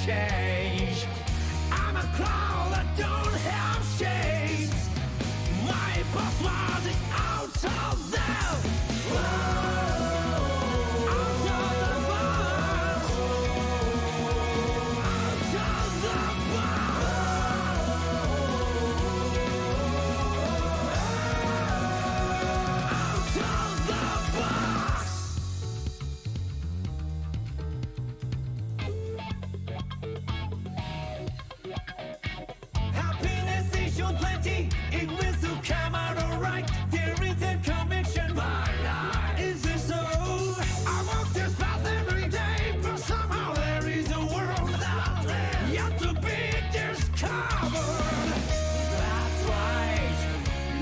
change. I'm a cloud that don't have shades. My password is out of there. Out of the box. Out of the box. Out of the box. Happiness is your plenty, it will still come out alright. There is a conviction, my life. Is this so? I walk this path every day, but somehow there is a world out there yet to be discovered. That's right,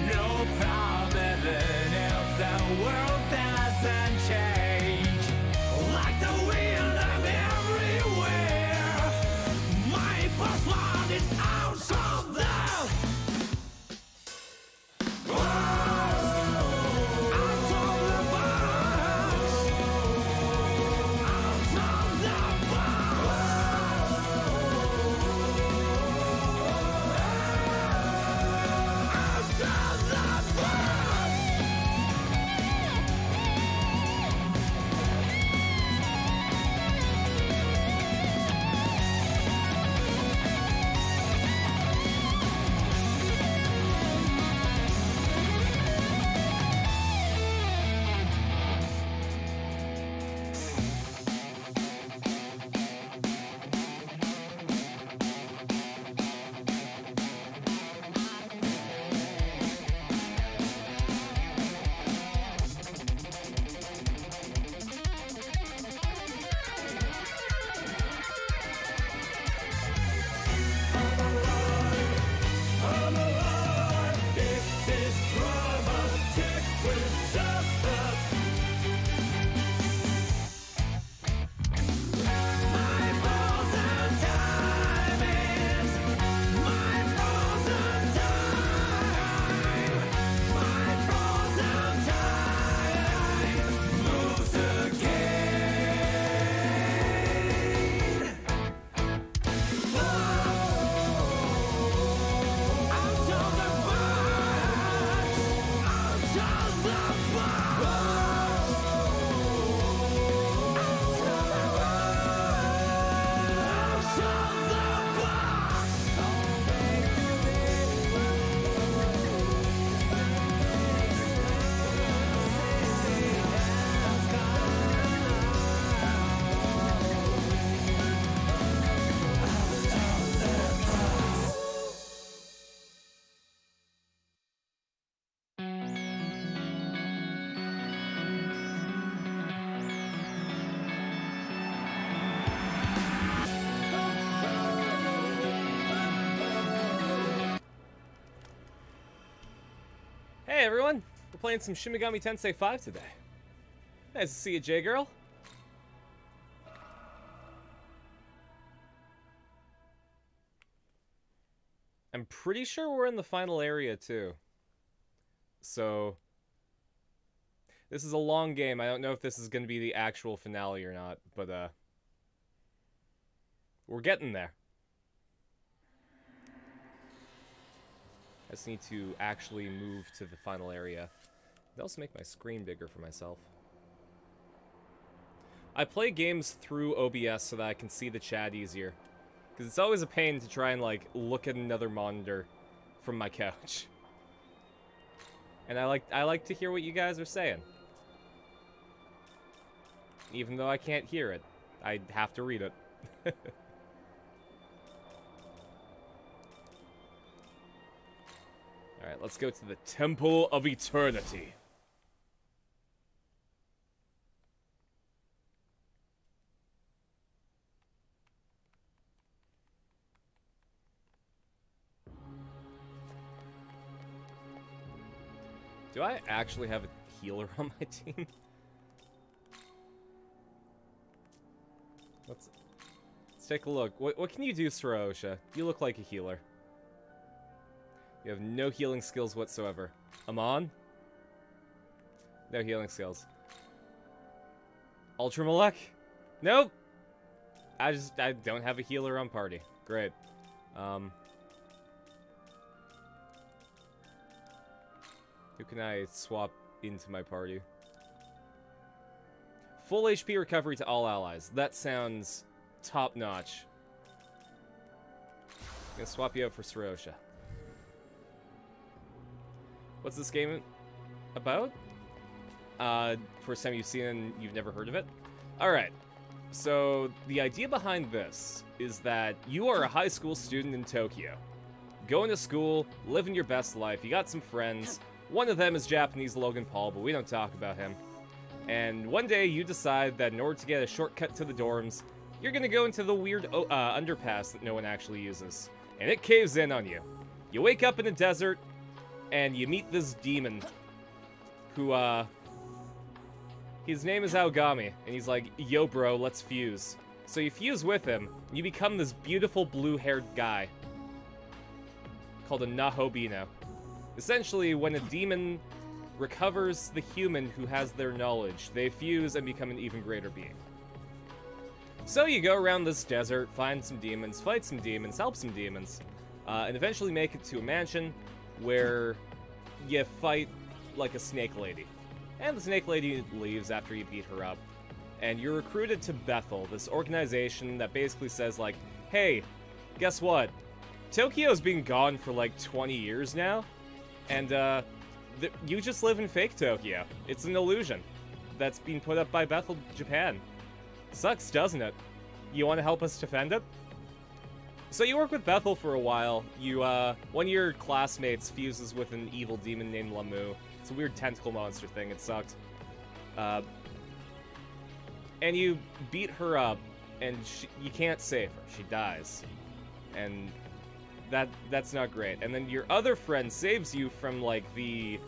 no problem even if the world doesn't change. Like the wind, I'm everywhere. My password is out of there. Out of the box. Out of the box. Out of the box. I'm alive. This is dramatic resistance. My frozen time is my frozen time. My frozen time moves again. Out of the box. Out of the box. Out of the box. Hey everyone, we're playing some Shin Megami Tensei 5 today. Nice to see you, J-Girl. I'm pretty sure we're in the final area too. So, this is a long game. I don't know if this is going to be the actual finale or not, but we're getting there. I just need to actually move to the final area. They also make my screen bigger for myself. I play games through OBS so that I can see the chat easier. Because it's always a pain to try and, like, look at another monitor from my couch. And I like to hear what you guys are saying. Even though I can't hear it. I have to read it. Alright, let's go to the Temple of Eternity. Do I actually have a healer on my team? Let's take a look. What can you do, Sorosha? You look like a healer. You have no healing skills whatsoever. Amman? No healing skills. Ultramalek? Nope. I don't have a healer on party. Great. Who can I swap into my party? Full HP recovery to all allies. That sounds top-notch. I'm gonna swap you out for Sirosha. What's this game about? First time you've seen it and you've never heard of it? Alright. So, the idea behind this is that you are a high school student in Tokyo. Going to school, living your best life, you got some friends. One of them is Japanese Logan Paul, but we don't talk about him. And one day you decide that in order to get a shortcut to the dorms, you're gonna go into the weird underpass that no one actually uses. And it caves in on you. You wake up in a desert, and you meet this demon who, his name is Aogami, and he's like, yo bro, let's fuse. So you fuse with him, and you become this beautiful blue-haired guy called a Nahobino. Essentially, when a demon recovers the human who has their knowledge, they fuse and become an even greater being. So you go around this desert, find some demons, fight some demons, help some demons, and eventually make it to a mansion where you fight like a snake lady. And the snake lady leaves after you beat her up. And you're recruited to Bethel, this organization that basically says like, hey, guess what? Tokyo's been gone for like 20 years now, and you just live in fake Tokyo. It's an illusion that's been put up by Bethel, Japan. Sucks, doesn't it? You want to help us defend it? So you work with Bethel for a while. You, one of your classmates fuses with an evil demon named Lamu. It's a weird tentacle monster thing. It sucked. And you beat her up, and you can't save her. She dies. And that's not great. And then your other friend saves you from, like, the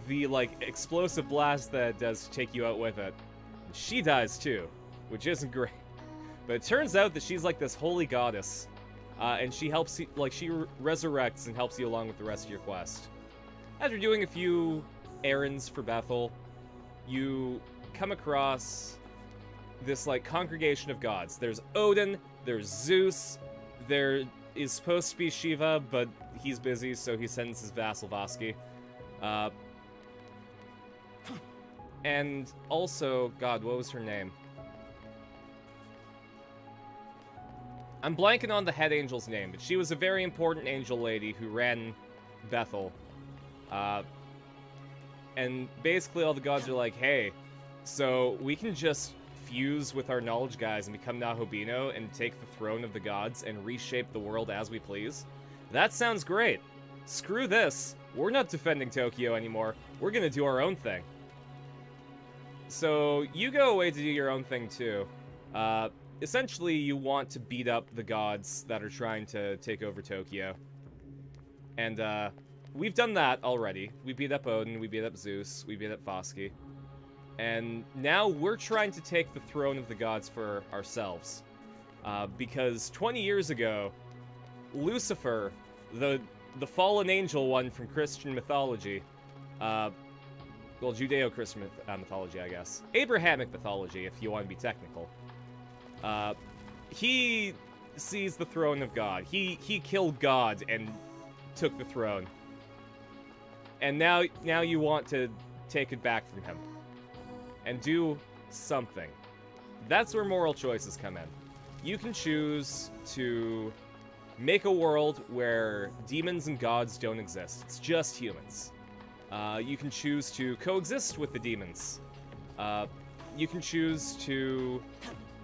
like, explosive blast that it does to take you out with it. And she dies, too, which isn't great. But it turns out that she's, like, this holy goddess. And she helps you, like, she resurrects and helps you along with the rest of your quest. After doing a few errands for Bethel, you come across this, like, congregation of gods. There's Odin, there's Zeus, there is supposed to be Shiva, but he's busy, so he sends his vassal Vasky. And also, God, what was her name? I'm blanking on the head angel's name, but she was a very important angel lady who ran Bethel. And basically all the gods are like, hey, so we can just fuse with our knowledge guys and become Nahobino and take the throne of the gods and reshape the world as we please? That sounds great. Screw this. We're not defending Tokyo anymore. We're gonna do our own thing. So you go away to do your own thing too. Essentially, you want to beat up the gods that are trying to take over Tokyo. And, we've done that already. We beat up Odin, we beat up Zeus, we beat up Vasky. And now we're trying to take the throne of the gods for ourselves. Because 20 years ago, Lucifer, the fallen angel one from Christian mythology, well, Judeo-Christian mythology, I guess. Abrahamic mythology, if you want to be technical. He seized the throne of God. He killed God and took the throne. And now you want to take it back from him. And do something. That's where moral choices come in. You can choose to make a world where demons and gods don't exist. It's just humans. You can choose to coexist with the demons. You can choose to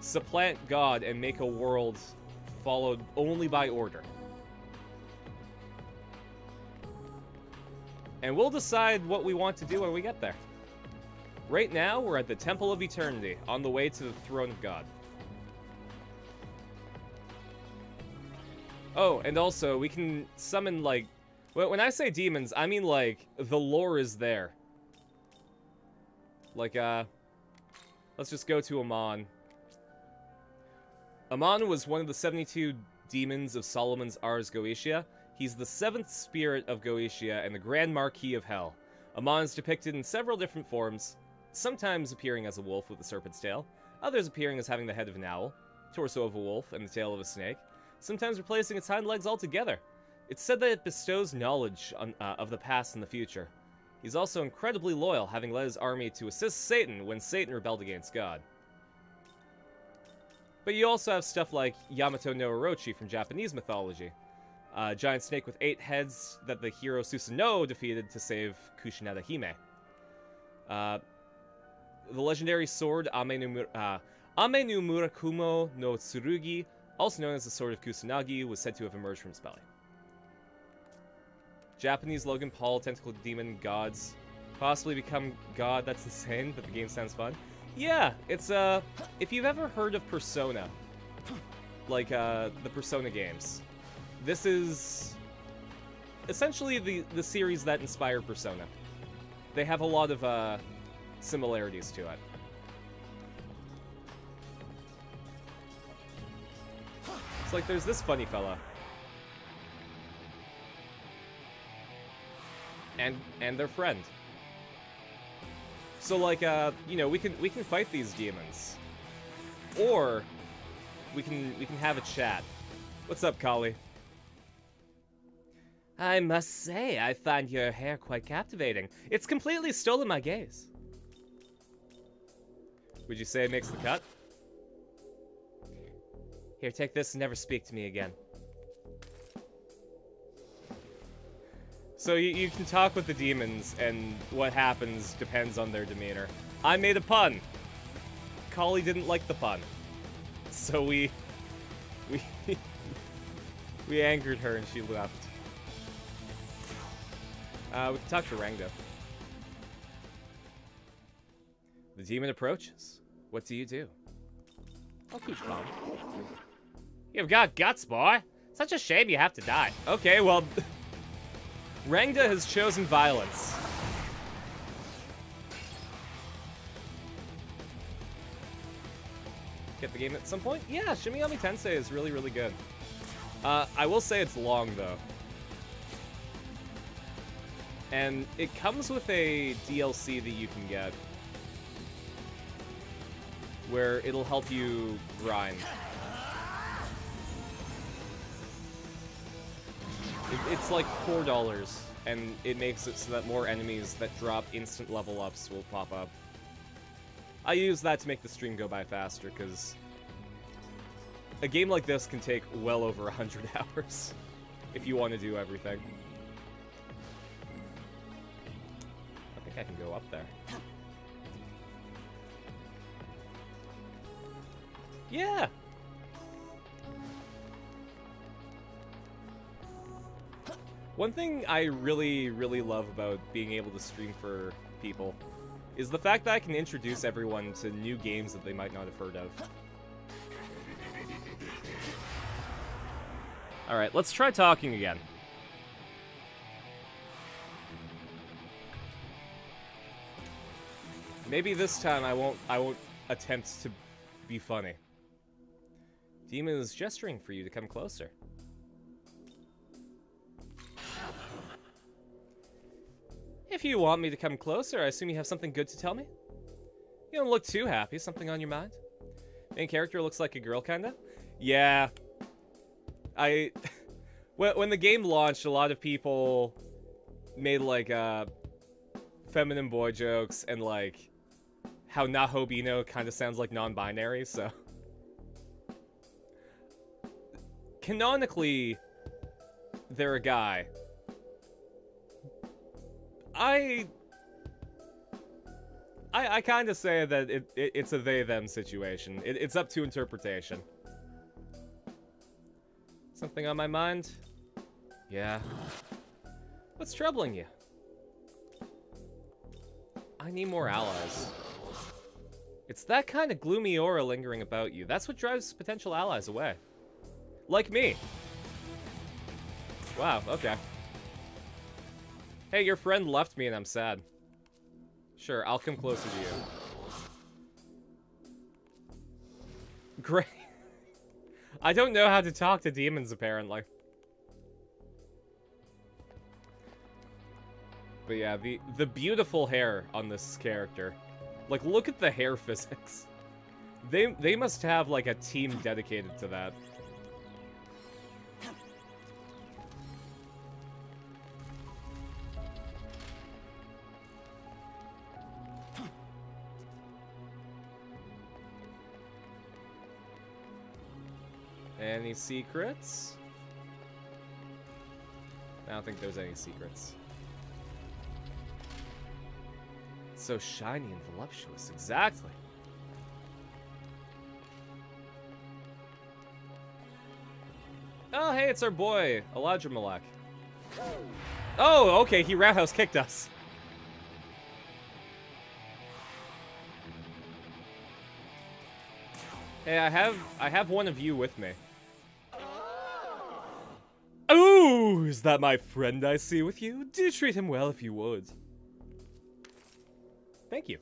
supplant God and make a world followed only by order. And we'll decide what we want to do when we get there. Right now, we're at the Temple of Eternity, on the way to the Throne of God. Oh, and also, we can summon, like... Well, when I say demons, I mean, like, the lore is there. Like, let's just go to Amman. Amman was one of the 72 demons of Solomon's Ars Goetia. He's the 7th spirit of Goetia and the Grand Marquis of Hell. Amman is depicted in several different forms, sometimes appearing as a wolf with a serpent's tail, others appearing as having the head of an owl. torso of a wolf and the tail of a snake, sometimes replacing its hind legs altogether. It's said that it bestows knowledge of the past and the future. He's also incredibly loyal, having led his army to assist Satan when Satan rebelled against God. But you also have stuff like Yamato no Orochi from Japanese mythology. A giant snake with 8 heads that the hero Susanoo defeated to save Kushinada Hime. The legendary sword Ame no Murakumo no Tsurugi, also known as the Sword of Kusanagi, was said to have emerged from its belly. Japanese Logan Paul tentacled demon gods possibly become God. That's insane, but the game sounds fun. Yeah, it's if you've ever heard of Persona, like the Persona games, this is essentially the series that inspired Persona. They have a lot of similarities to it. It's like there's this funny fella. And their friend. So like you know, we can fight these demons. Or we can have a chat. What's up, Kali? I must say, I find your hair quite captivating. It's completely stolen my gaze. Would you say it makes the cut? Here, take this and never speak to me again. So you can talk with the demons, and what happens depends on their demeanor. I made a pun. Kali didn't like the pun. So we angered her and she left. We can talk to Rangda. The demon approaches. What do you do? I'll keep calm. You've got guts, boy. Such a shame you have to die. Okay, well... Rangda has chosen violence. Get the game at some point? Yeah, Shin Megami Tensei is really, really good. I will say it's long, though. And it comes with a DLC that you can get, where it'll help you grind. It's like $4, and it makes it so that more enemies that drop instant level ups will pop up. I use that to make the stream go by faster, because a game like this can take well over 100 hours if you want to do everything. I think I can go up there. Yeah! One thing I really, really love about being able to stream for people is the fact that I can introduce everyone to new games that they might not have heard of. Alright, let's try talking again. Maybe this time I won't attempt to be funny. Demon is gesturing for you to come closer. If you want me to come closer, I assume you have something good to tell me? You don't look too happy. Something on your mind? Main character looks like a girl, kinda? Yeah. When the game launched, a lot of people made, like, feminine boy jokes and, like, how Nahobino kinda sounds like non-binary, so... Canonically, they're a guy. I kind of say that it's a they-them situation. It's up to interpretation. Something on my mind? Yeah. What's troubling you? I need more allies. It's that kind of gloomy aura lingering about you. That's what drives potential allies away. Like me. Wow, okay. Hey, your friend left me and I'm sad. Sure, I'll come closer to you. Great. I don't know how to talk to demons, apparently. But yeah, the beautiful hair on this character. Like, look at the hair physics. They must have, like, a team dedicated to that. Any secrets? I don't think there's any secrets. It's so shiny and voluptuous, exactly. Oh, hey, it's our boy, Elijah Malak. Oh, okay, he roundhouse kicked us. Hey, I have one of you with me. Oh, is that my friend I see with you? Do treat him well if you would. Thank you.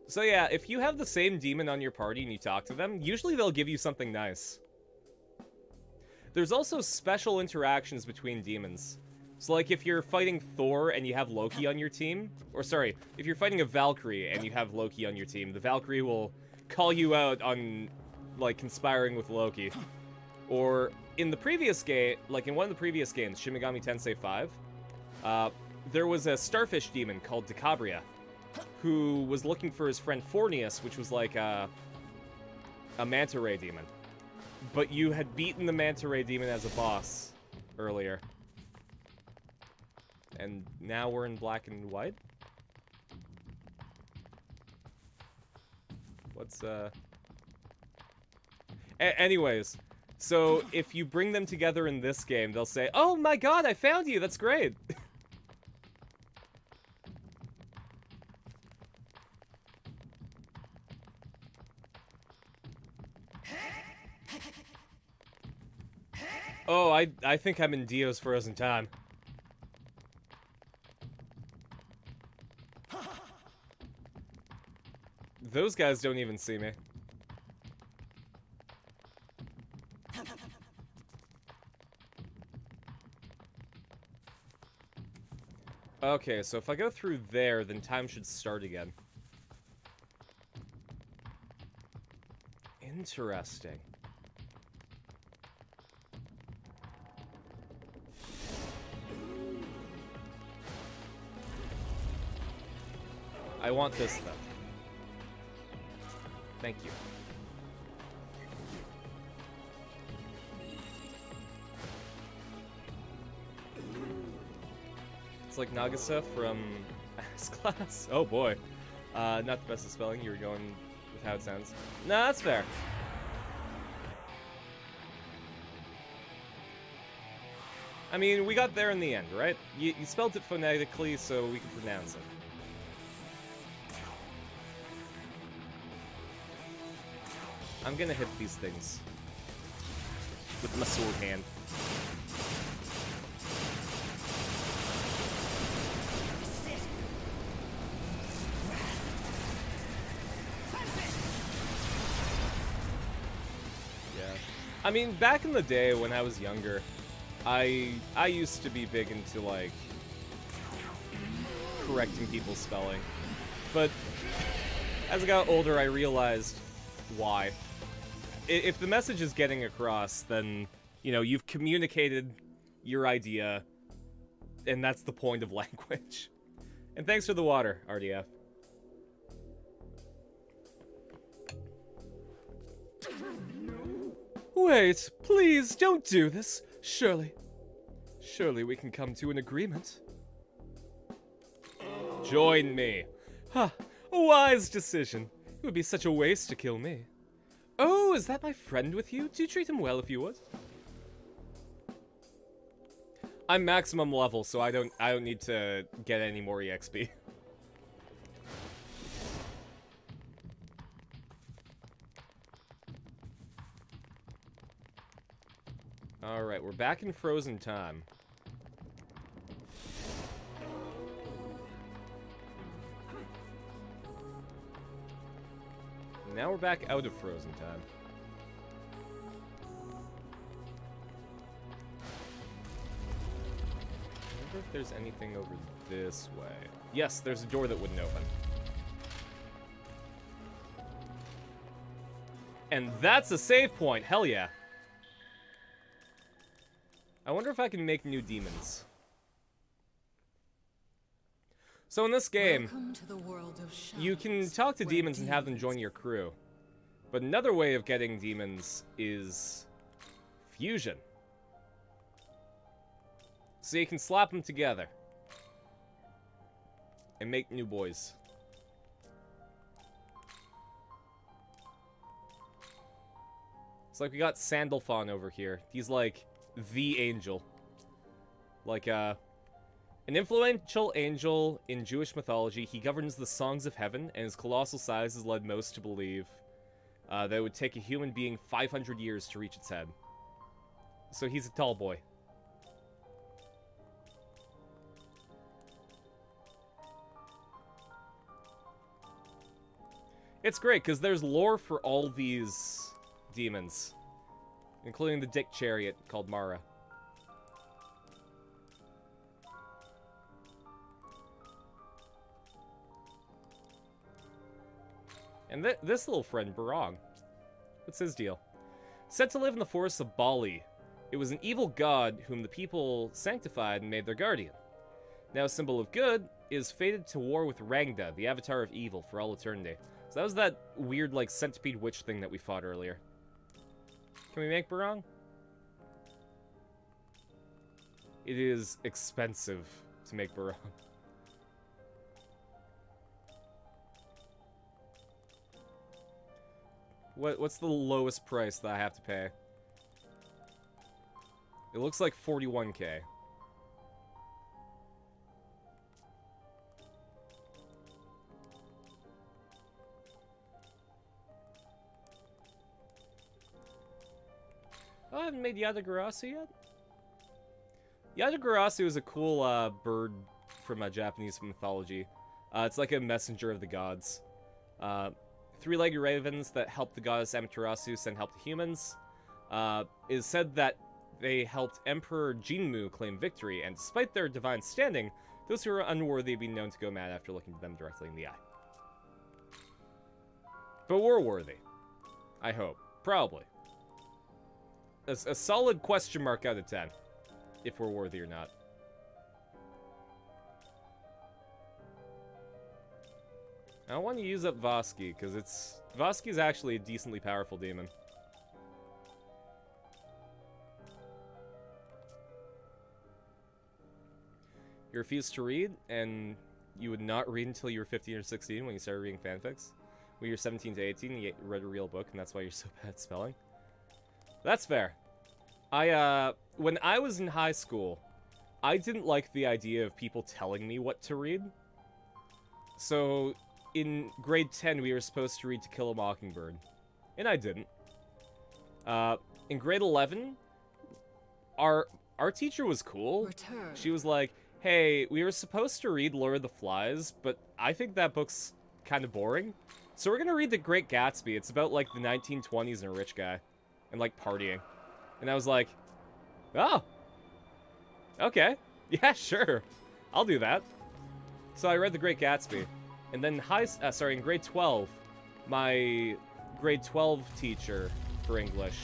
So yeah, if you have the same demon on your party and you talk to them, usually they'll give you something nice. There's also special interactions between demons. So like if you're fighting Thor and you have Loki on your team, or sorry, if you're fighting a Valkyrie and you have Loki on your team, the Valkyrie will call you out on like conspiring with Loki. Or in the previous game, like in one of the previous games, Shin Megami Tensei 5, there was a starfish demon called Decabria, who was looking for his friend Fornius, which was like a manta ray demon. But you had beaten the manta ray demon as a boss earlier. And now we're in black and white? What's, anyways, so if you bring them together in this game, they'll say, "Oh my god, I found you, that's great!" Oh, I think I'm in Dio's Frozen Time. Those guys don't even see me. Okay, so if I go through there, then time should start again. Interesting. I want this, though. Thank you. It's like Nagisa from Ass Class. Oh boy. Not the best of spelling. You were going with how it sounds. No, that's fair. I mean, we got there in the end, right? You spelled it phonetically, so we can pronounce it. I'm gonna hit these things with my sword hand. Yeah. I mean, back in the day when I was younger, I used to be big into, like, correcting people's spelling. But as I got older, I realized why. If the message is getting across, then, you know, you've communicated your idea, and that's the point of language. And thanks for the water, RDF. Wait, please, don't do this. Surely we can come to an agreement. Join me. Huh, a wise decision. It would be such a waste to kill me. Oh, is that my friend with you? Do treat him well if you would. I'm maximum level, so I don't need to get any more EXP. Alright, we're back in Frozen Time. Now we're back out of Frozen Time. I wonder if there's anything over this way. Yes, there's a door that wouldn't open. And that's a save point. Hell yeah. I wonder if I can make new demons. So in this game, you can talk to demons and have them join your crew. But another way of getting demons is fusion. So you can slap them together and make new boys. It's like we got Sandalphon over here. He's like the angel. Like, an influential angel in Jewish mythology. He governs the songs of heaven, and his colossal size has led most to believe that it would take a human being 500 years to reach its head. So he's a tall boy. It's great, because there's lore for all these demons, including the Dick Chariot called Mara. And this little friend, Barong, what's his deal? Said to live in the forests of Bali, it was an evil god whom the people sanctified and made their guardian. Now a symbol of good, is fated to war with Rangda, the avatar of evil, for all eternity. So that was that weird, like, centipede witch thing that we fought earlier. Can we make Barong? It is expensive to make Barong. What's the lowest price that I have to pay? It looks like 41k. Oh, I haven't made Yatagarasu yet? Yatagarasu is a cool bird from Japanese mythology. It's like a messenger of the gods. Three-legged ravens that help the goddess Amaterasu send help to humans. It is said that they helped Emperor Jinmu claim victory, and despite their divine standing, those who are unworthy have been known to go mad after looking them directly in the eye. But we're worthy. I hope. Probably. A solid question mark out of 10. If we're worthy or not. I don't want to use up Vosky, because Vosky's actually a decently powerful demon. You refused to read, and you would not read until you were 15 or 16 when you started reading fanfics. When you're 17 to 18, you read a real book, and that's why you're so bad at spelling. That's fair. When I was in high school, I didn't like the idea of people telling me what to read. So, in grade 10, we were supposed to read To Kill a Mockingbird. And I didn't. In grade 11, our teacher was cool. She was like, hey, we were supposed to read Lord of the Flies, but I think that book's kind of boring. So we're gonna read The Great Gatsby. It's about, like, the 1920s and a rich guy. And, like, partying. And I was like, oh, okay, yeah, sure, I'll do that. So I read The Great Gatsby, and then in grade 12, my grade 12 teacher for English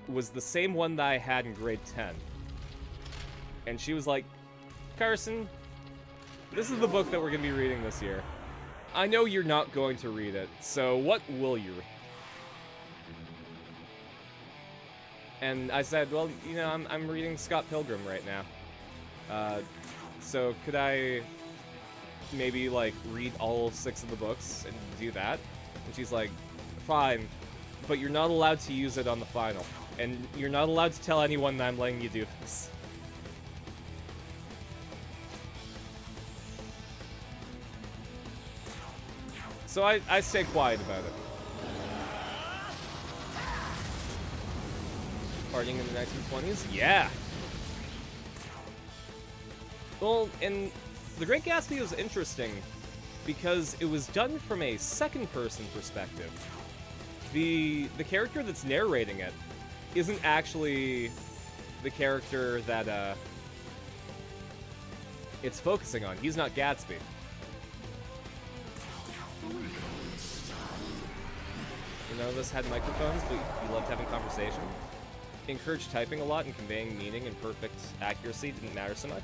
was the same one that I had in grade 10. And she was like, Carson, this is the book that we're going to be reading this year. I know you're not going to read it, so what will you read? And I said, well, you know, I'm reading Scott Pilgrim right now. So could I maybe, like, read all 6 of the books and do that? And she's like, fine, but you're not allowed to use it on the final. And you're not allowed to tell anyone that I'm letting you do this. So I stay quiet about it. Partying in the 1920s? Yeah! Well, and The Great Gatsby was interesting because it was done from a second-person perspective. The character that's narrating it isn't actually the character that it's focusing on. He's not Gatsby. none of us had microphones, but you loved having conversation. Encouraged typing a lot and conveying meaning and perfect accuracy didn't matter so much.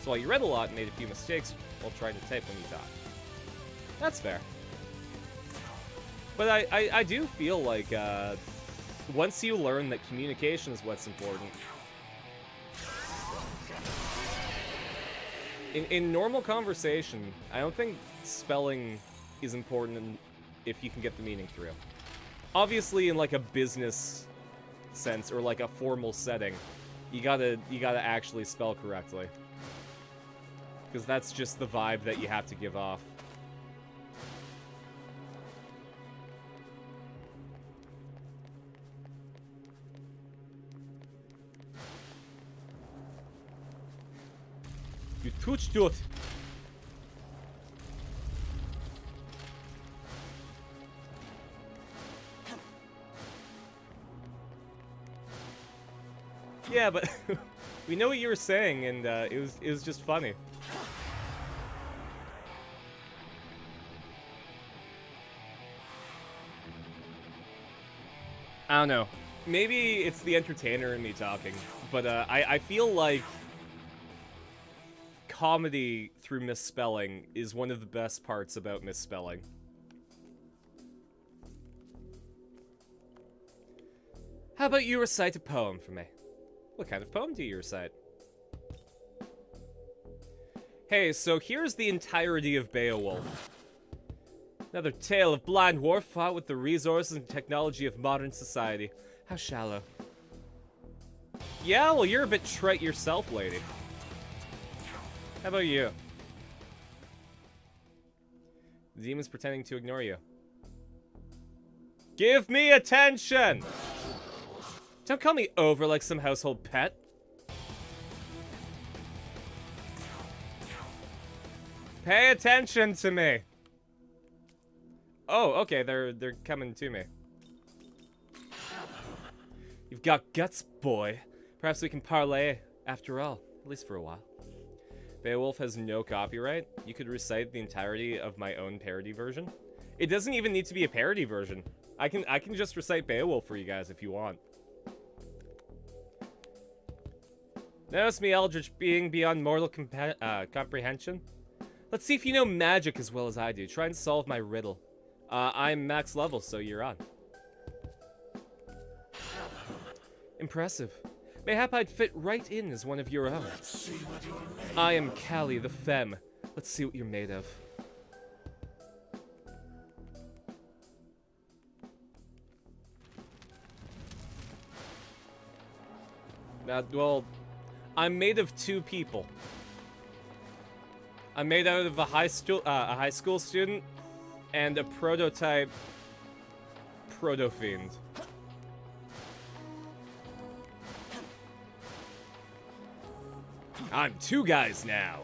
So while you read a lot and made a few mistakes while trying to type when you talk. That's fair. But I do feel like once you learn that communication is what's important, in normal conversation, I don't think spelling is important if you can get the meaning through. Obviously, in like a business sense or like a formal setting, you gotta actually spell correctly, because that's just the vibe that you have to give off. You touched it. Yeah, but we know what you were saying, and it was just funny. I don't know. Maybe it's the entertainer in me talking, but I feel like comedy through misspelling is one of the best parts about misspelling. How about you recite a poem for me? What kind of poem do you recite? Hey, so here's the entirety of Beowulf. Another tale of blind war fought with the resources and technology of modern society. How shallow. Yeah, well, you're a bit trite yourself, lady. How about you? The demon's pretending to ignore you. Give me attention! Don't call me over like some household pet. Pay attention to me. Oh, okay, they're coming to me. You've got guts, boy. Perhaps we can parlay after all, at least for a while. Beowulf has no copyright. You could recite the entirety of my own parody version. It doesn't even need to be a parody version. I can just recite Beowulf for you guys if you want. Notice me, eldritch being beyond mortal comprehension? Let's see if you know magic as well as I do. Try and solve my riddle. I'm max level, so you're on. Impressive. Mayhap I'd fit right in as one of your own. I am Callie the Femme. Let's see what you're made of. Well, I'm made of two people. I'm made out of a high school student and a prototype proto-fiend. I'm two guys now.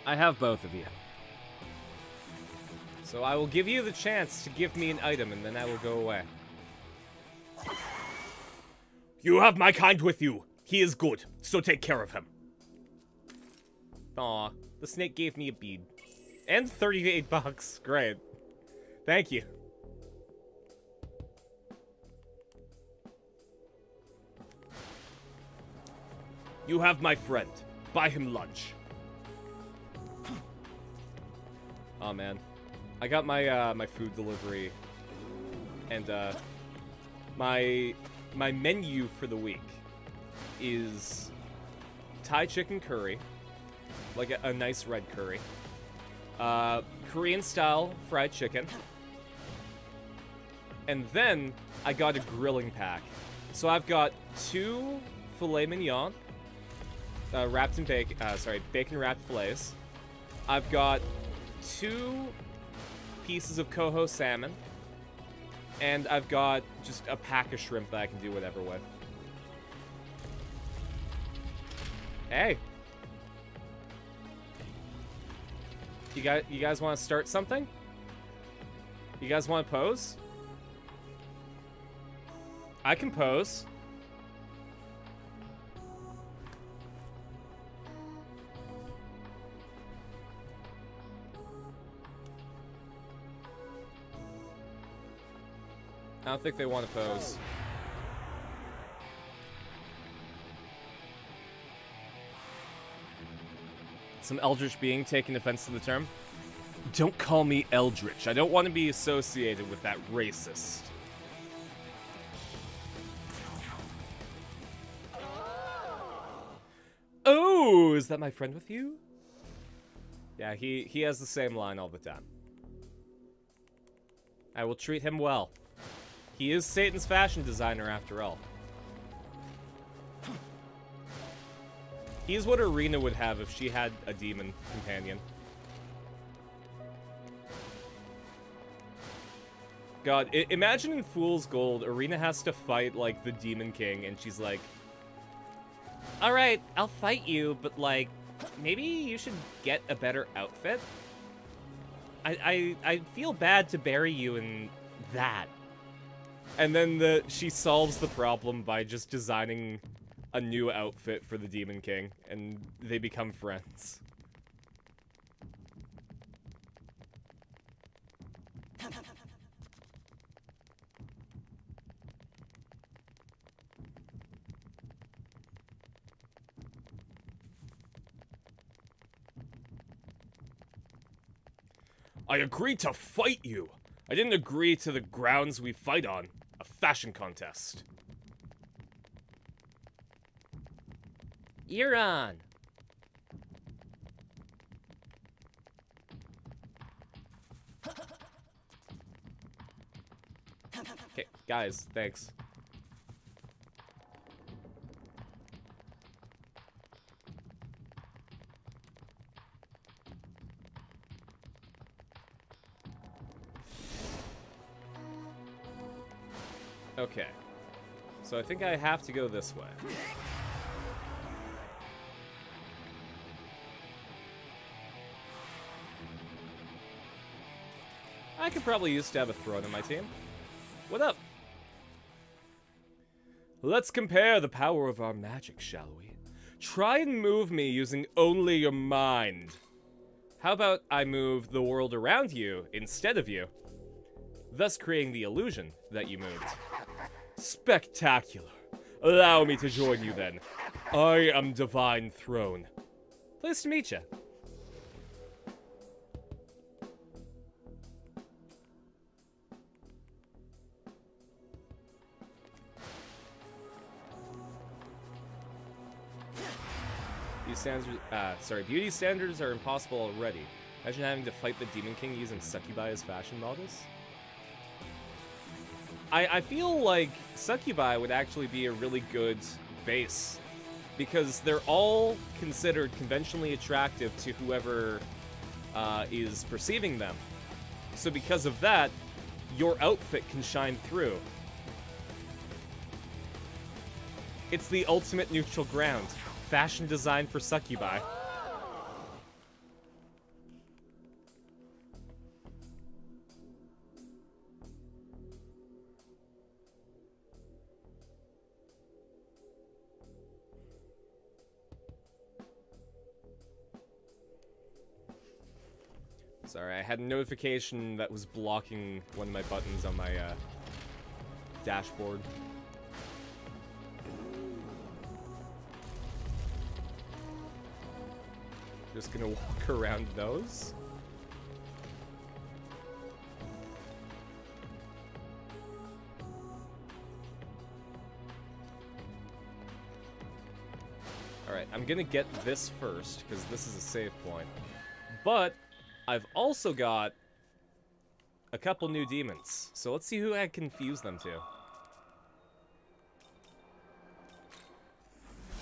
I have both of you. So I will give you the chance to give me an item, and then I will go away. You have my kind with you. He is good, so take care of him. Aw, the snake gave me a bead. And 38 bucks. Great. Thank you. You have my friend. Buy him lunch. Oh man, I got my my food delivery, and my menu for the week is Thai chicken curry, like a nice red curry, Korean style fried chicken, and then I got a grilling pack. So I've got 2 filet mignon, wrapped in bacon, bacon wrapped fillets. I've got 2 pieces of coho salmon, and I've got just a pack of shrimp that I can do whatever with. Hey. You guys want to start something? You guys want to pose? I can pose. I don't think they want to pose. Some eldritch being taking offense to the term. Don't call me eldritch. I don't want to be associated with that racist. Oh, is that my friend with you? Yeah, he has the same line all the time. I will treat him well. He is Satan's fashion designer after all. He's what Arena would have if she had a demon companion. God, imagine in Fool's Gold, Arena has to fight, like, the Demon King, and she's like, alright, I'll fight you, but, like, maybe you should get a better outfit? I feel bad to bury you in that. And then she solves the problem by just designing a new outfit for the Demon King, and they become friends. I agreed to fight you. I didn't agree to the grounds we fight on. A fashion contest. You're on. Okay, guys, thanks. Okay. So I think I have to go this way. I could probably use to have a throne in my team. What up? Let's compare the power of our magic, shall we? Try and move me using only your mind. How about I move the world around you instead of you, thus creating the illusion that you moved. Spectacular. Allow me to join you then. I am Divine Throne. Pleased to meet you. Beauty standards are impossible already. Imagine having to fight the Demon King using succubi as fashion models. I feel like succubi would actually be a really good base, because they're all considered conventionally attractive to whoever is perceiving them. So because of that, your outfit can shine through. It's the ultimate neutral ground. Fashion design for succubi. Sorry, I had a notification that was blocking one of my buttons on my dashboard. Just gonna walk around those. Alright, I'm gonna get this first, because this is a save point. But I've also got a couple new demons, so let's see who I confuse them to.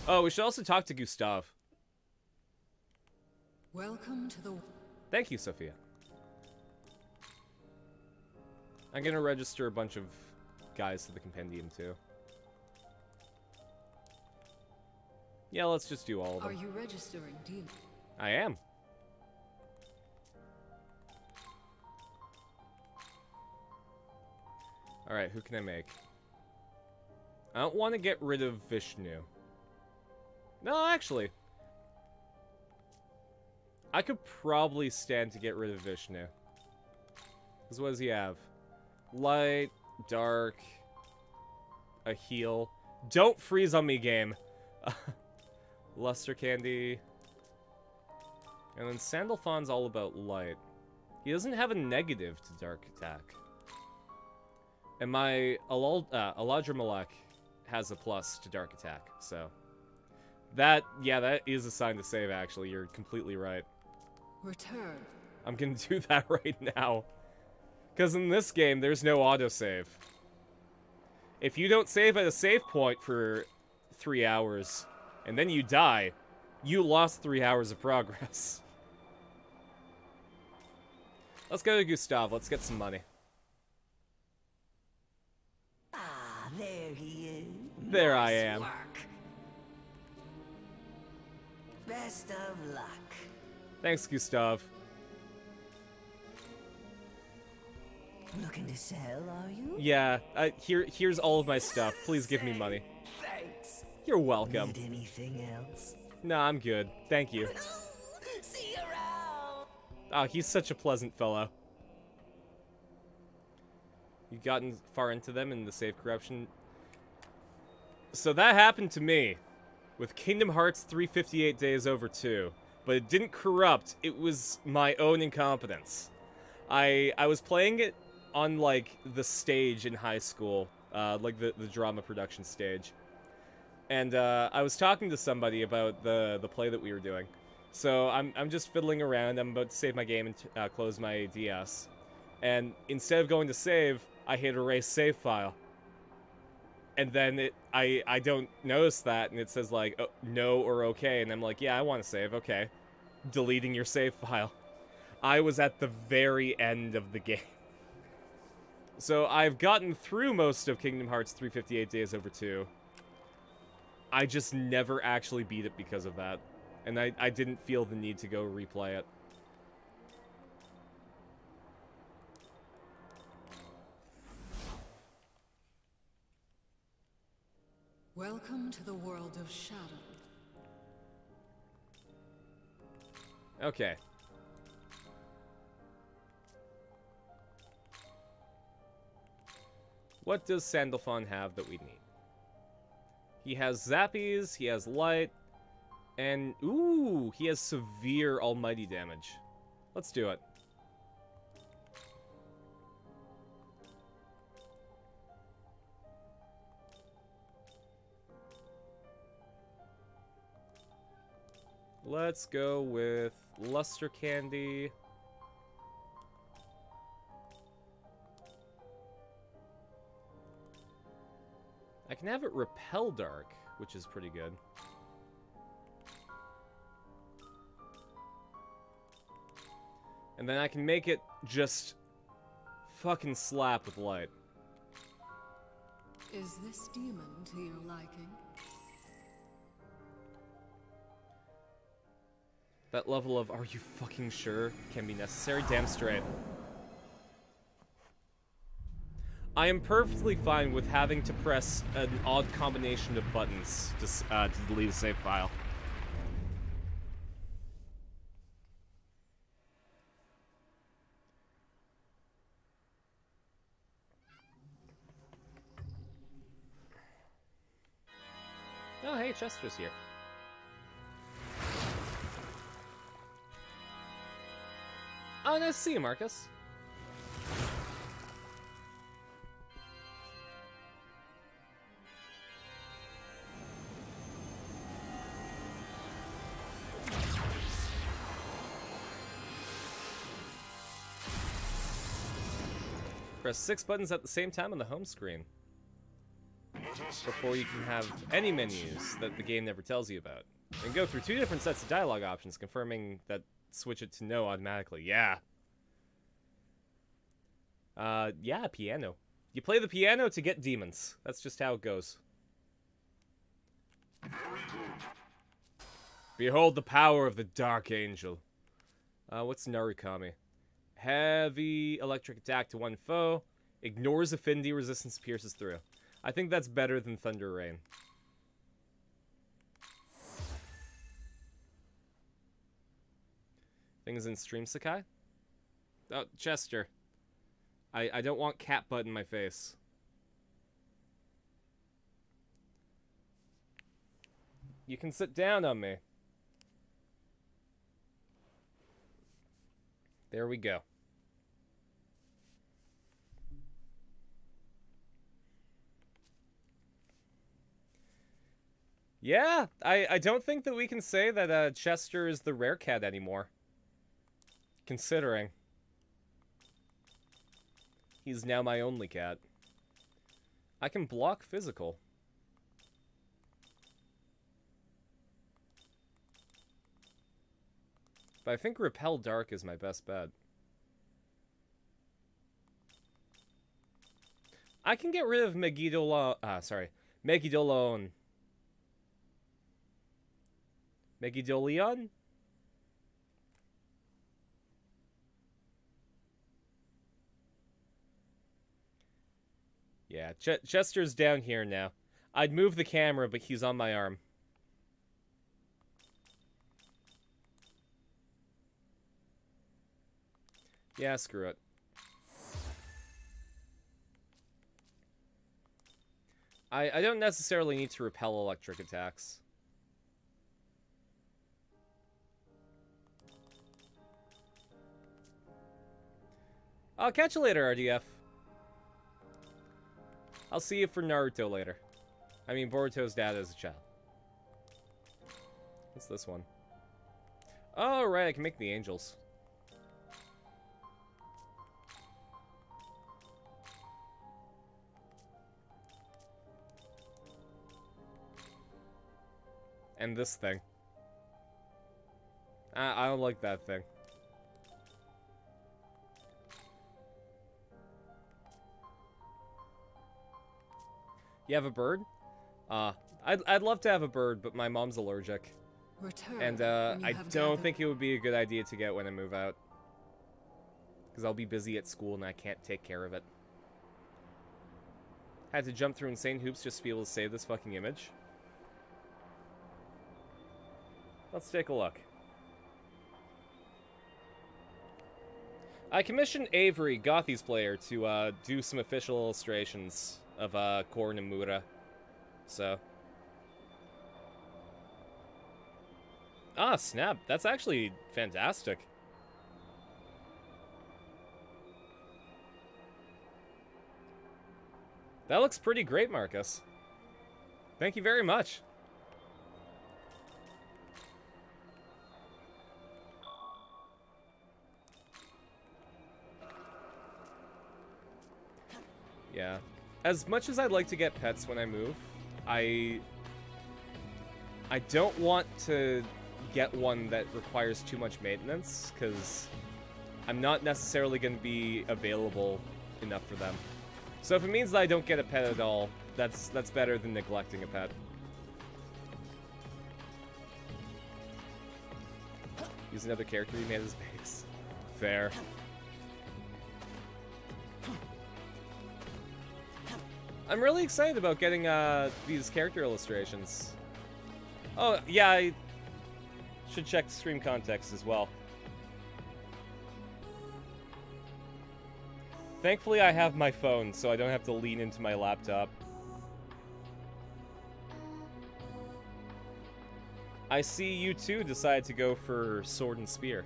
Oh, we should also talk to Gustav. Welcome to the... Thank you, Sophia. I'm gonna register a bunch of guys to the compendium, too. Yeah, let's just do all of them. Are you registering demon? I am. Alright, who can I make? I don't want to get rid of Vishnu. No, actually. I could probably stand to get rid of Vishnu. Because what does he have? Light, dark, a heal. Don't freeze on me, game. Luster candy. And then Sandalphon's all about light. He doesn't have a negative to dark attack. And my Eladra Malek has a plus to dark attack, so... That is a sign to save, actually. You're completely right. Return. I'm gonna do that right now. Because in this game, there's no autosave. If you don't save at a save point for 3 hours, and then you die, you lost 3 hours of progress. Let's go to Gustav. Let's get some money. Ah, there he is. There I am. Work. Best of luck. Thanks, Gustav. Looking to sell, are you? Yeah, here's all of my stuff. Please give me money. Thanks. You're welcome. Need anything else? Nah, I'm good. Thank you. See you around. Oh, he's such a pleasant fellow. You've gotten far into them in the save corruption. So that happened to me with Kingdom Hearts 358 Days Over 2. But it didn't corrupt. It was my own incompetence. I was playing it on, like, the stage in high school. Like, the drama production stage. And, I was talking to somebody about the play that we were doing. So, I'm just fiddling around. I'm about to save my game and close my DS. And instead of going to save, I hit erase save file. And then I don't notice that, and it says, like, oh, no or okay, and I'm like, yeah, I want to save, okay. Deleting your save file. I was at the very end of the game. So I've gotten through most of Kingdom Hearts 358 Days Over 2. I just never actually beat it because of that. And I didn't feel the need to go replay it. Welcome to the world of shadow. Okay. What does Sandalphon have that we need? He has Zappies, he has Light, and ooh, he has severe almighty damage. Let's do it. Let's go with Luster Candy. I can have it Repel Dark, which is pretty good. And then I can make it just fucking slap with Light. Is this demon to your liking? That level of "are you fucking sure" can be necessary. Damn straight. I am perfectly fine with having to press an odd combination of buttons to delete a save file. Oh, hey, Chester's here. Oh, nice to see you, Marcus. Press 6 buttons at the same time on the home screen before you can have any menus that the game never tells you about. And go through 2 different sets of dialogue options, confirming that switch it to no automatically. Yeah. Yeah, piano. You play the piano to get demons. That's just how it goes. Behold the power of the Dark Angel. What's Narukami? Heavy electric attack to one foe. Ignores affinity resistance, pierces through. I think that's better than Thunder Rain. Things in Stream Sakai? Oh, Chester. I don't want cat butt in my face. You can sit down on me. There we go. Yeah, I don't think that we can say that Chester is the rare cat anymore. Considering. He's now my only cat. I can block physical. But I think Repel Dark is my best bet. I can get rid of Megidolon. Megidolon. Megidolion? Yeah, Chester's down here now. I'd move the camera, but he's on my arm. Yeah, screw it. I don't necessarily need to repel electric attacks. I'll catch you later, RDF. I'll see you for Naruto later. I mean, Boruto's dad as a child. What's this one? Oh, right, I can make the angels. And this thing. I don't like that thing. You have a bird? I'd love to have a bird, but my mom's allergic. Return And I don't think it would be a good idea to get when I move out. Because I'll be busy at school and I can't take care of it. Had to jump through insane hoops just to be able to save this fucking image. Let's take a look. I commissioned Avery, Gothi's player, to do some official illustrations of Kor Nomura. So. Ah, snap. That's actually fantastic. That looks pretty great, Marcus. Thank you very much. Yeah. As much as I'd like to get pets when I move, I don't want to get one that requires too much maintenance, because I'm not necessarily going to be available enough for them. So if it means that I don't get a pet at all, that's better than neglecting a pet. Use another character you made as base. Fair. I'm really excited about getting these character illustrations. Oh, yeah, I should check stream context as well. Thankfully, I have my phone, so I don't have to lean into my laptop. I see you two decide to go for sword and spear.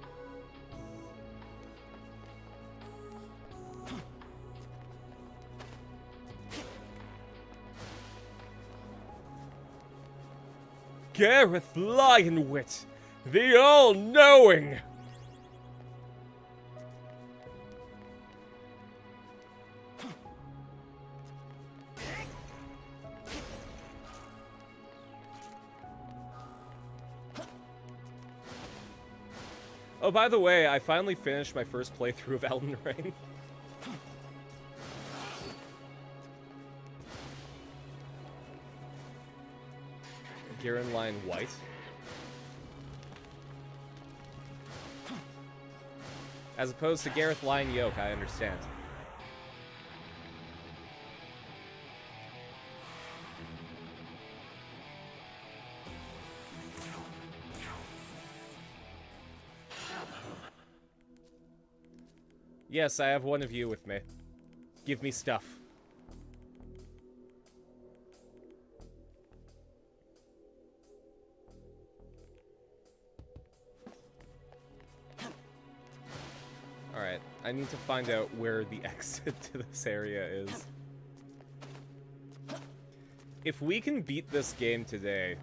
Gareth Lionwit, the all-knowing! Oh, by the way, I finally finished my first playthrough of Elden Ring. Garen Lion White. As opposed to Gareth Lion Yoke, I understand. Yes, I have one of you with me. Give me stuff. Alright, I need to find out where the exit to this area is. If we can beat this game today,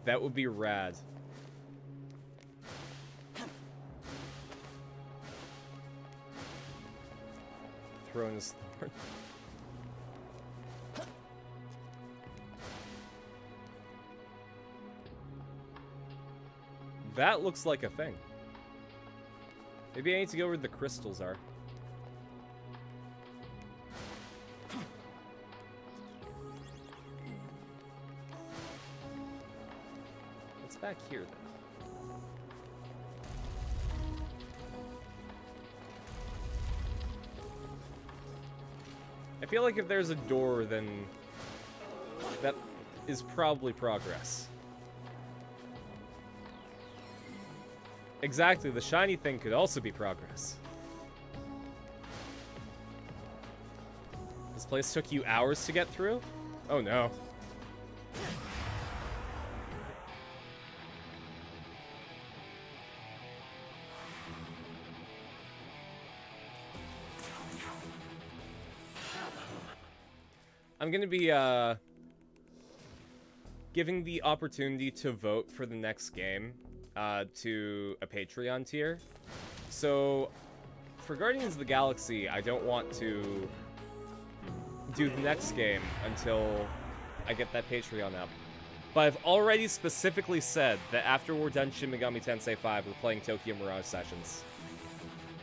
that would be rad. Throwing his thorn. That looks like a thing. Maybe I need to go where the crystals are. What's back here, then? I feel like if there's a door, then that is probably progress. Exactly, the shiny thing could also be progress. This place took you hours to get through? Oh no. I'm gonna be, giving the opportunity to vote for the next game, to a Patreon tier. So, for Guardians of the Galaxy, I don't want to do the next game until I get that Patreon up. But I've already specifically said that after we're done Shin Megami Tensei 5, we're playing Tokyo Mirage Sessions.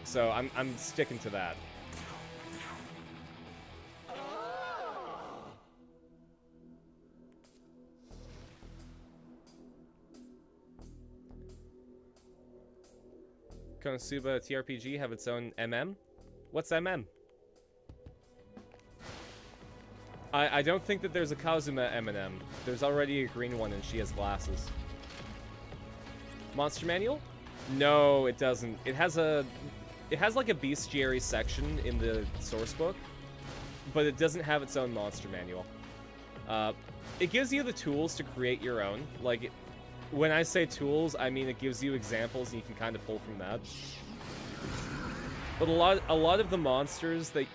So, I'm sticking to that. Konosuba TRPG have its own MM? What's MM? I don't think that there's a Kazuma M&M. There's already a green one and she has glasses. Monster Manual? No, it doesn't. It has like a bestiary section in the source book, but it doesn't have its own monster manual. It gives you the tools to create your own. Like, when I say tools, I mean it gives you examples and you can kind of pull from that. But a lot of the monsters that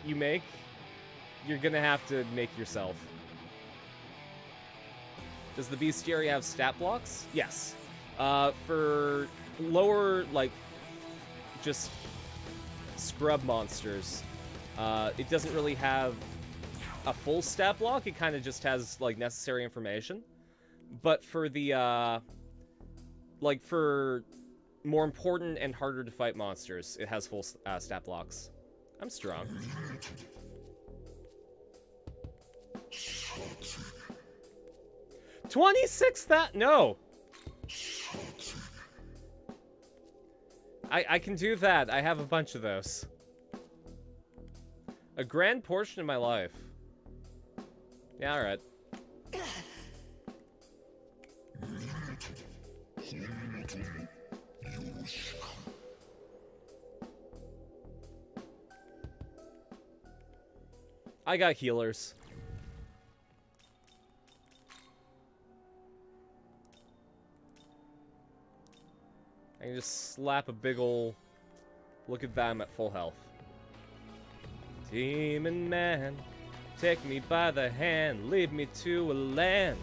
you make, you're gonna have to make yourself. Does the bestiary have stat blocks? Yes. For lower, like, just scrub monsters, it doesn't really have a full stat block. It kind of just has, like, necessary information. But for the, like, for more important and harder to fight monsters, it has full stat blocks. I'm strong. 26 that? No! I can do that. I have a bunch of those. A grand portion of my life. Yeah, alright. I got healers. I can just slap a big ol' look at them at full health. Demon man, take me by the hand, lead me to a land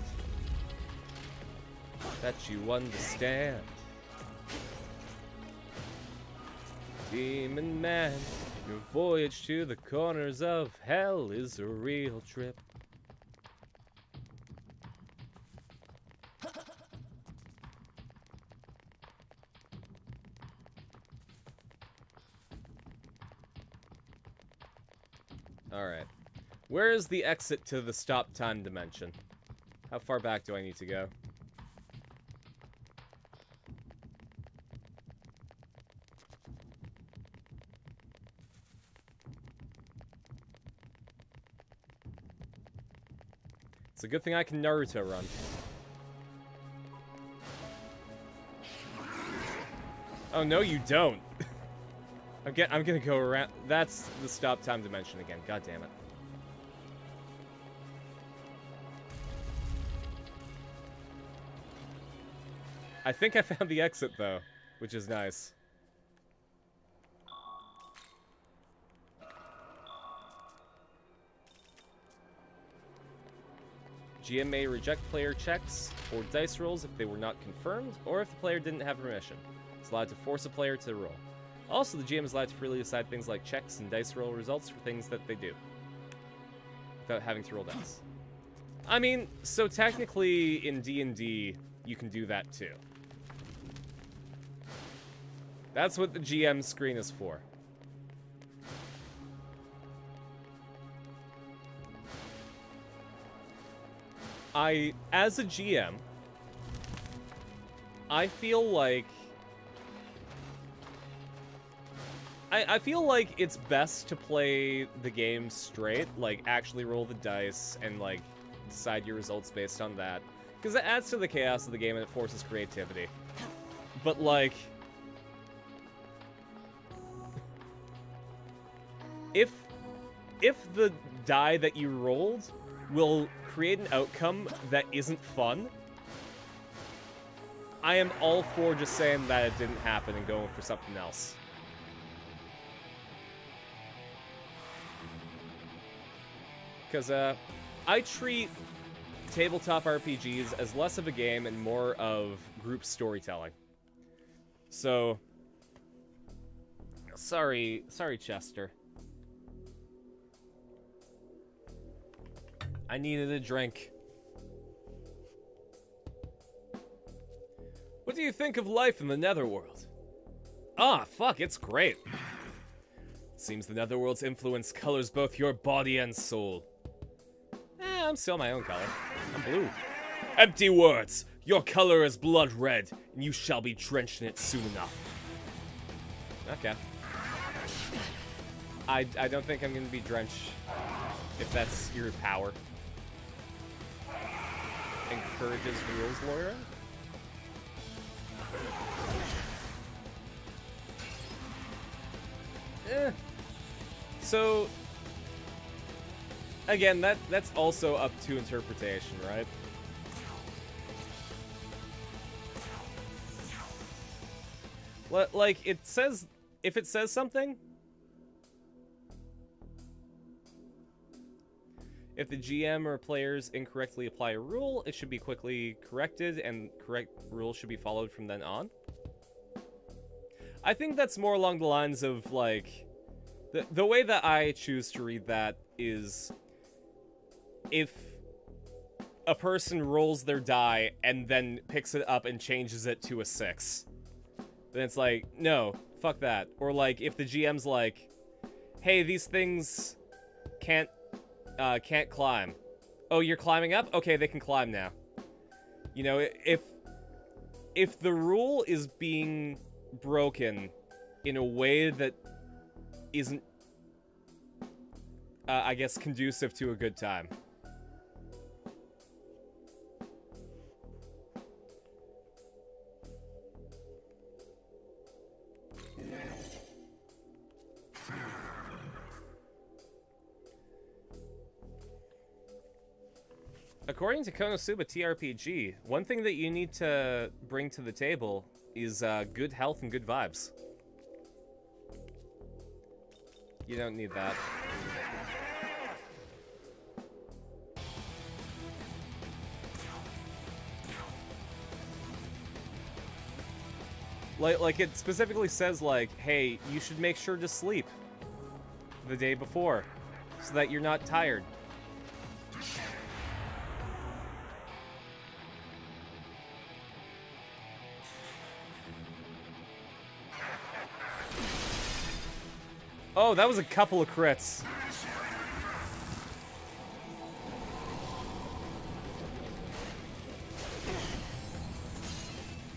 that you understand. Demon man, your voyage to the corners of hell is a real trip. Alright. Where is the exit to the stop time dimension? How far back do I need to go? It's a good thing I can Naruto run. Oh, no, you don't. I'm gonna go around. That's the stop time dimension again. God damn it. I think I found the exit, though, which is nice. GM may reject player checks or dice rolls if they were not confirmed, or if the player didn't have permission. It's allowed to force a player to roll. Also, the GM is allowed to freely decide things like checks and dice roll results for things that they do, without having to roll dice. I mean, so technically in D&D, you can do that too. That's what the GM screen is for. As a GM, I feel like I feel like it's best to play the game straight, like actually roll the dice and like decide your results based on that, because it adds to the chaos of the game and it forces creativity. But like, if the die that you rolled will create an outcome that isn't fun, I am all for just saying that it didn't happen and going for something else. Because I treat tabletop RPGs as less of a game and more of group storytelling. So, sorry Chester. I needed a drink. What do you think of life in the Netherworld? Ah, fuck, it's great. It seems the Netherworld's influence colors both your body and soul. I'm still my own color. I'm blue. Empty words! Your color is blood red, and you shall be drenched in it soon enough. Okay. I don't think I'm gonna be drenched, if that's your power. Encourages rules lawyering? So, again, that's also up to interpretation, right? Like, it says, if it says something, if the GM or players incorrectly apply a rule, it should be quickly corrected, and correct rule should be followed from then on. I think that's more along the lines of, like, the way that I choose to read that is, if a person rolls their die and then picks it up and changes it to a 6, then it's like, no, fuck that. Or like, if the GM's like, hey, these things can't climb. Oh, you're climbing up? Okay, they can climb now. You know, if the rule is being broken in a way that isn't, I guess, conducive to a good time. According to Konosuba TRPG, one thing that you need to bring to the table is good health and good vibes. You don't need that. Like it specifically says, like, hey, you should make sure to sleep the day before so that you're not tired. Oh, that was a couple of crits.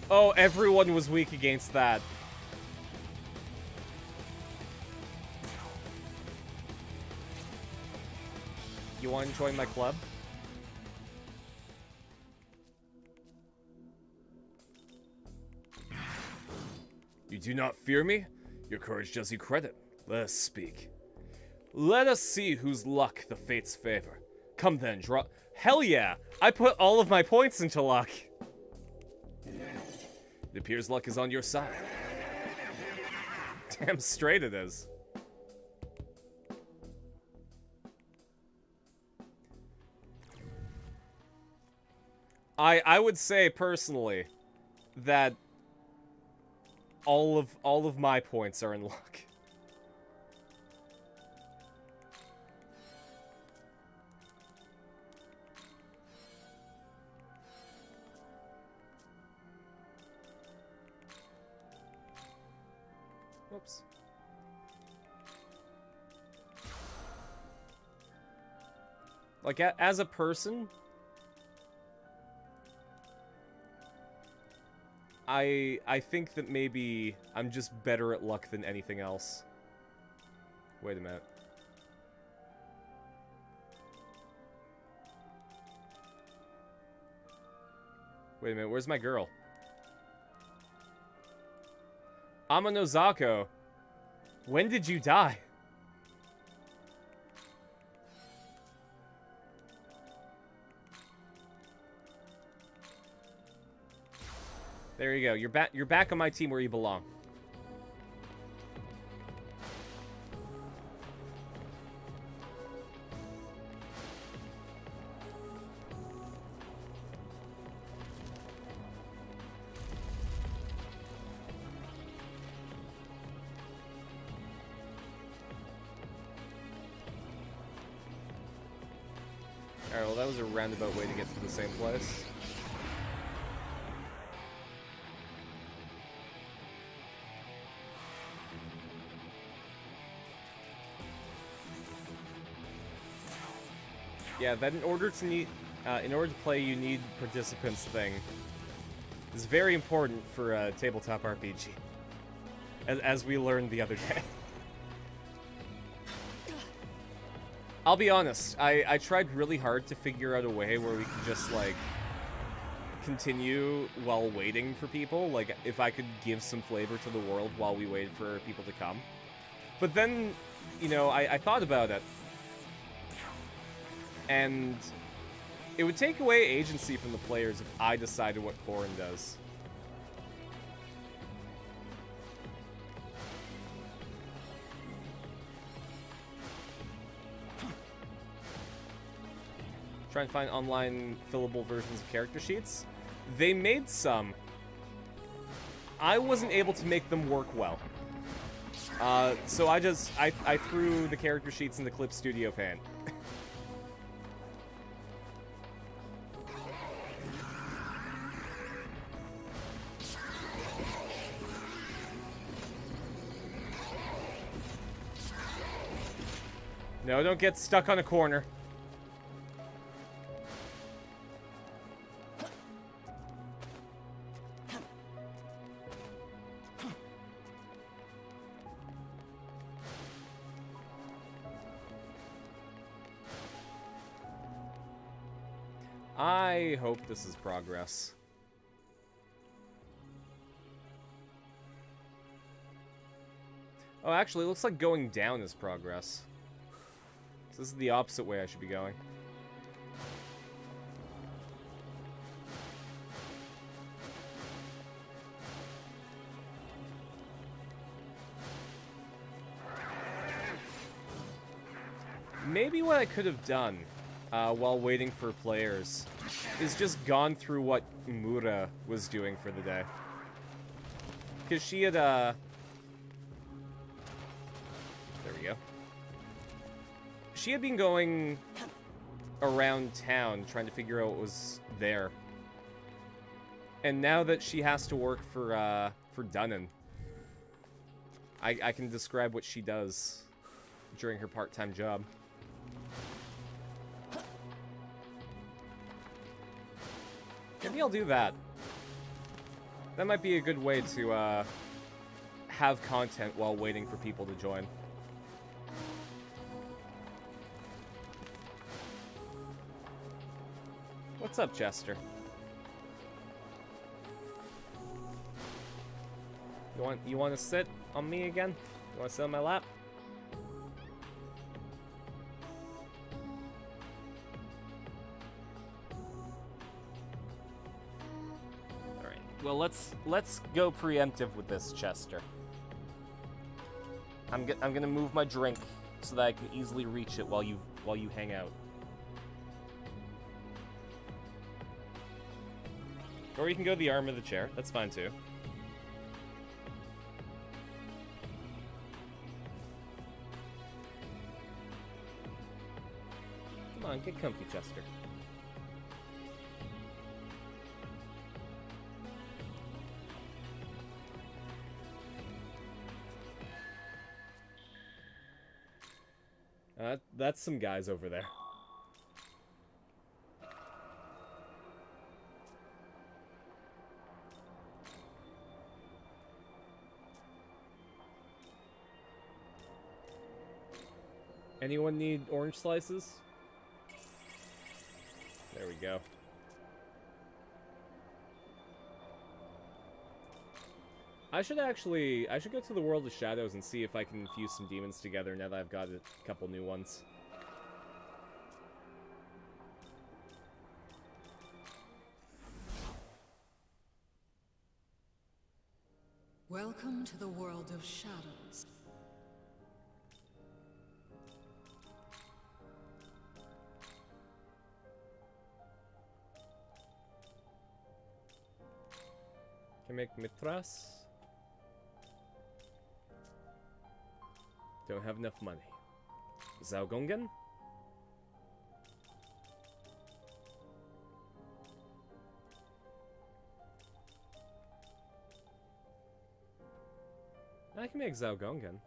Oh, everyone was weak against that. You want to join my club? You do not fear me? Your courage does you credit. Let us speak. Let us see whose luck the fates favor. Come then, draw. Hell yeah! I put all of my points into luck. It appears luck is on your side. Damn straight it is. I would say personally that all of my points are in luck. Whoops. Like, as a person, I think that maybe I'm just better at luck than anything else. Wait a minute. Wait a minute, where's my girl? Amman Ozako, when did you die? There you go. You're back on my team where you belong. Alright, well that was a roundabout way to get to the same place. Yeah, that in order to play, you need participants thing is very important for a tabletop RPG, as we learned the other day. I'll be honest, I tried really hard to figure out a way where we could just, like, continue while waiting for people, like, if I could give some flavor to the world while we waited for people to come. But then, you know, I thought about it. And it would take away agency from the players if I decided what Corrin does. Try and find online fillable versions of character sheets. They made some. I wasn't able to make them work well. So I threw the character sheets in the Clip Studio Paint. No, don't get stuck on a corner. I hope this is progress. Oh, actually, it looks like going down is progress. So this is the opposite way I should be going. Maybe what I could have done while waiting for players is just gone through what Mura was doing for the day. Because she had, there we go. She had been going around town trying to figure out what was there. And now that she has to work for Dunnan, I can describe what she does during her part-time job. Maybe I'll do that. That might be a good way to have content while waiting for people to join. What's up, Chester? You want to sit on me again? You want to sit on my lap? All right. Well, let's go preemptive with this, Chester. I'm gonna move my drink so that I can easily reach it while you hang out. Or you can go to the arm of the chair. That's fine too. Come on, get comfy, Chester. That's some guys over there. Anyone need orange slices? There we go. I should go to the World of Shadows and see if I can fuse some demons together now that I've got a couple new ones. Welcome to the world of shadows. Can make mitras. Don't have enough money. Zaugongen? I can make Zaugongen.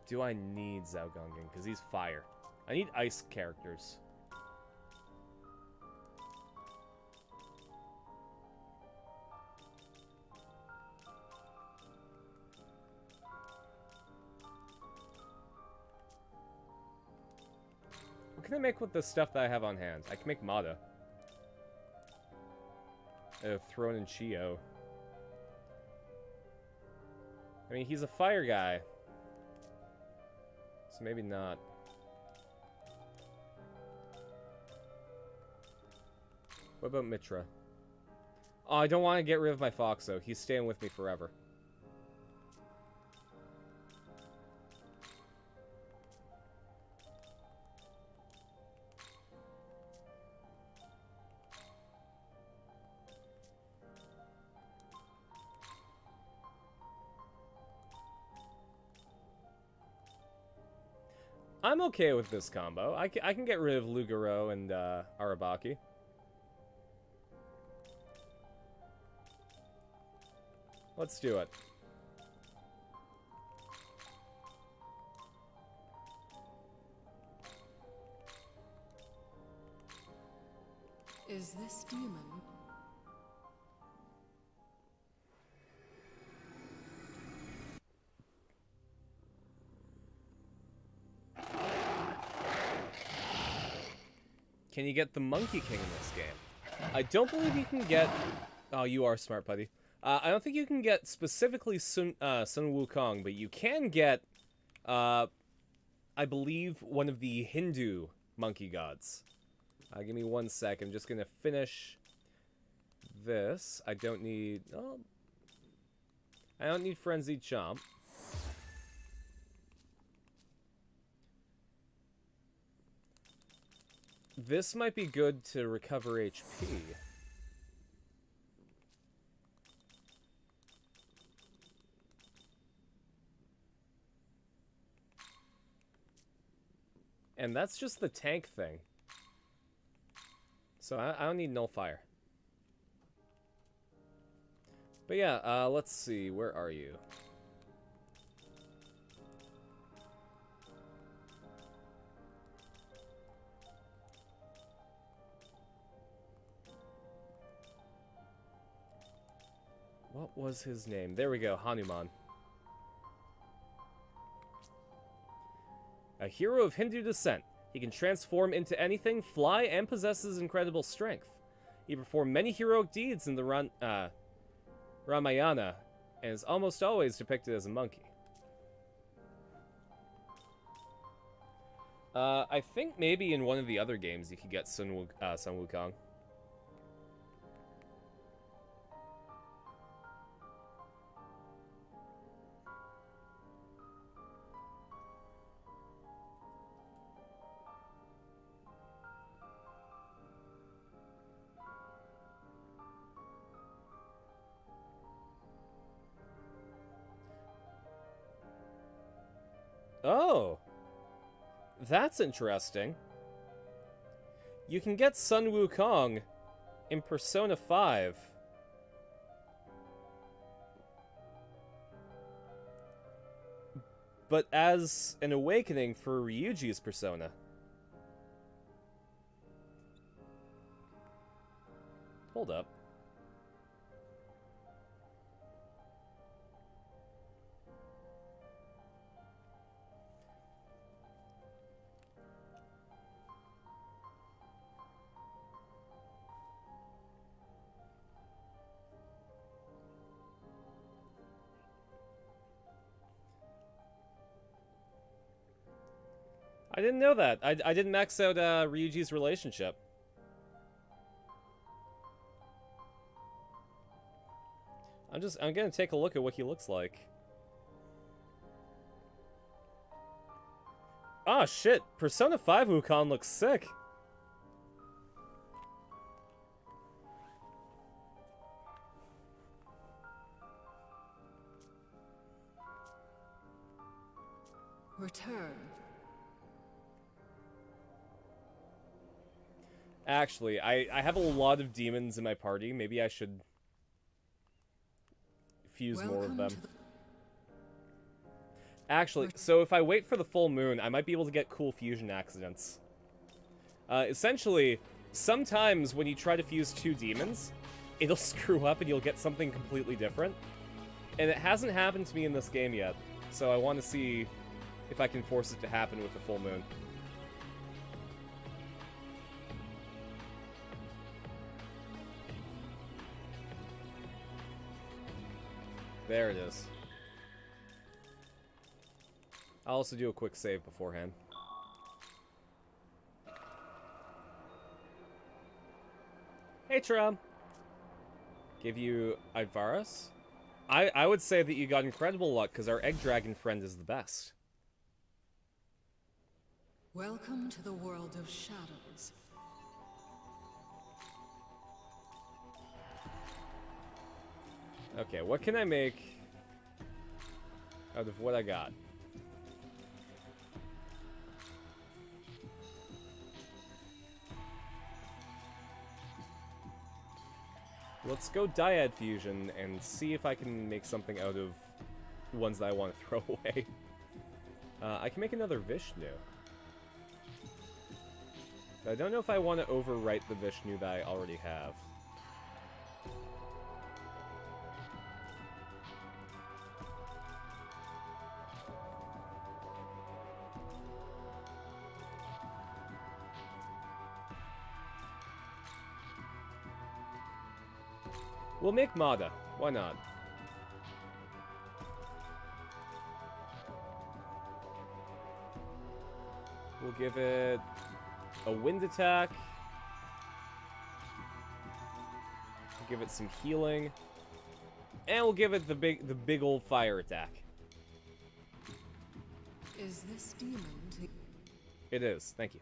Do I need Zaugongen? Because he's fire. I need ice characters. What can I make with the stuff that I have on hand? I can make Mata. Throne and Chio. I mean, he's a fire guy. So maybe not. What about Mitra? Oh, I don't want to get rid of my fox, though. He's staying with me forever. I'm okay with this combo. I can get rid of Lugaro and Arabaki. Let's do it. Is this demon? Can you get the Monkey King in this game? I don't believe you can get... Oh, you are smart, buddy. I don't think you can get specifically Sun Wukong, but you can get, I believe, one of the Hindu monkey gods. Give me 1 sec. I'm just going to finish this. I don't need... Oh, I don't need Frenzied Chomp. This might be good to recover HP. And that's just the tank thing. So I don't need Null Fire. But yeah, let's see. Where are you? What was his name? There we go, Hanuman. A hero of Hindu descent. He can transform into anything, fly, and possesses incredible strength. He performed many heroic deeds in the Ramayana, and is almost always depicted as a monkey. I think maybe in one of the other games you could get Sun Wukong. Oh, that's interesting. You can get Sun Wukong in Persona 5. But as an awakening for Ryuji's persona. Hold up. I didn't know that. I didn't max out Ryuji's relationship. I'm gonna take a look at what he looks like. Oh shit, Persona 5 Wukong looks sick. Return. Actually, I have a lot of demons in my party. Maybe I should fuse more of them. Actually, so if I wait for the full moon, I might be able to get cool fusion accidents. Essentially, sometimes when you try to fuse two demons, it'll screw up and you'll get something completely different. And it hasn't happened to me in this game yet, so I want to see if I can force it to happen with the full moon. There it is. I'll also do a quick save beforehand. Hey, Tram. Give you Idvaris? I would say that you got incredible luck, because our egg dragon friend is the best. Welcome to the world of shadows. Okay, what can I make out of what I got? Let's go Dyad Fusion and see if I can make something out of the ones that I want to throw away. I can make another Vishnu. But I don't know if I want to overwrite the Vishnu that I already have. We'll make Mada. Why not? We'll give it a wind attack. We'll give it some healing. And we'll give it the big old fire attack. Is this demon to... It is. Thank you.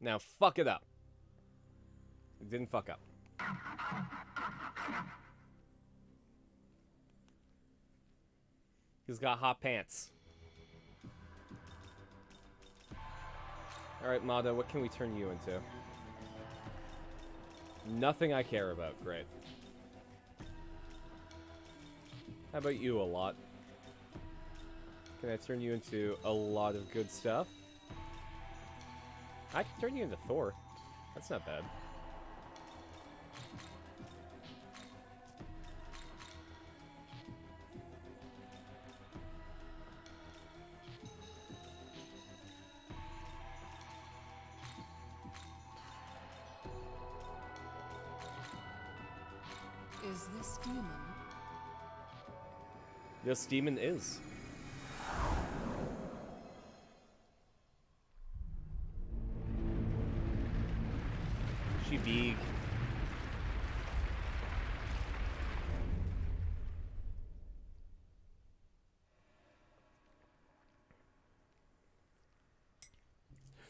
Now, fuck it up. It didn't fuck up. He's got hot pants. Alright, Mada, what can we turn you into? Nothing I care about. Great. How about you, a lot? Can I turn you into a lot of good stuff? I can turn you into Thor. That's not bad. Is this demon? This demon is. She big.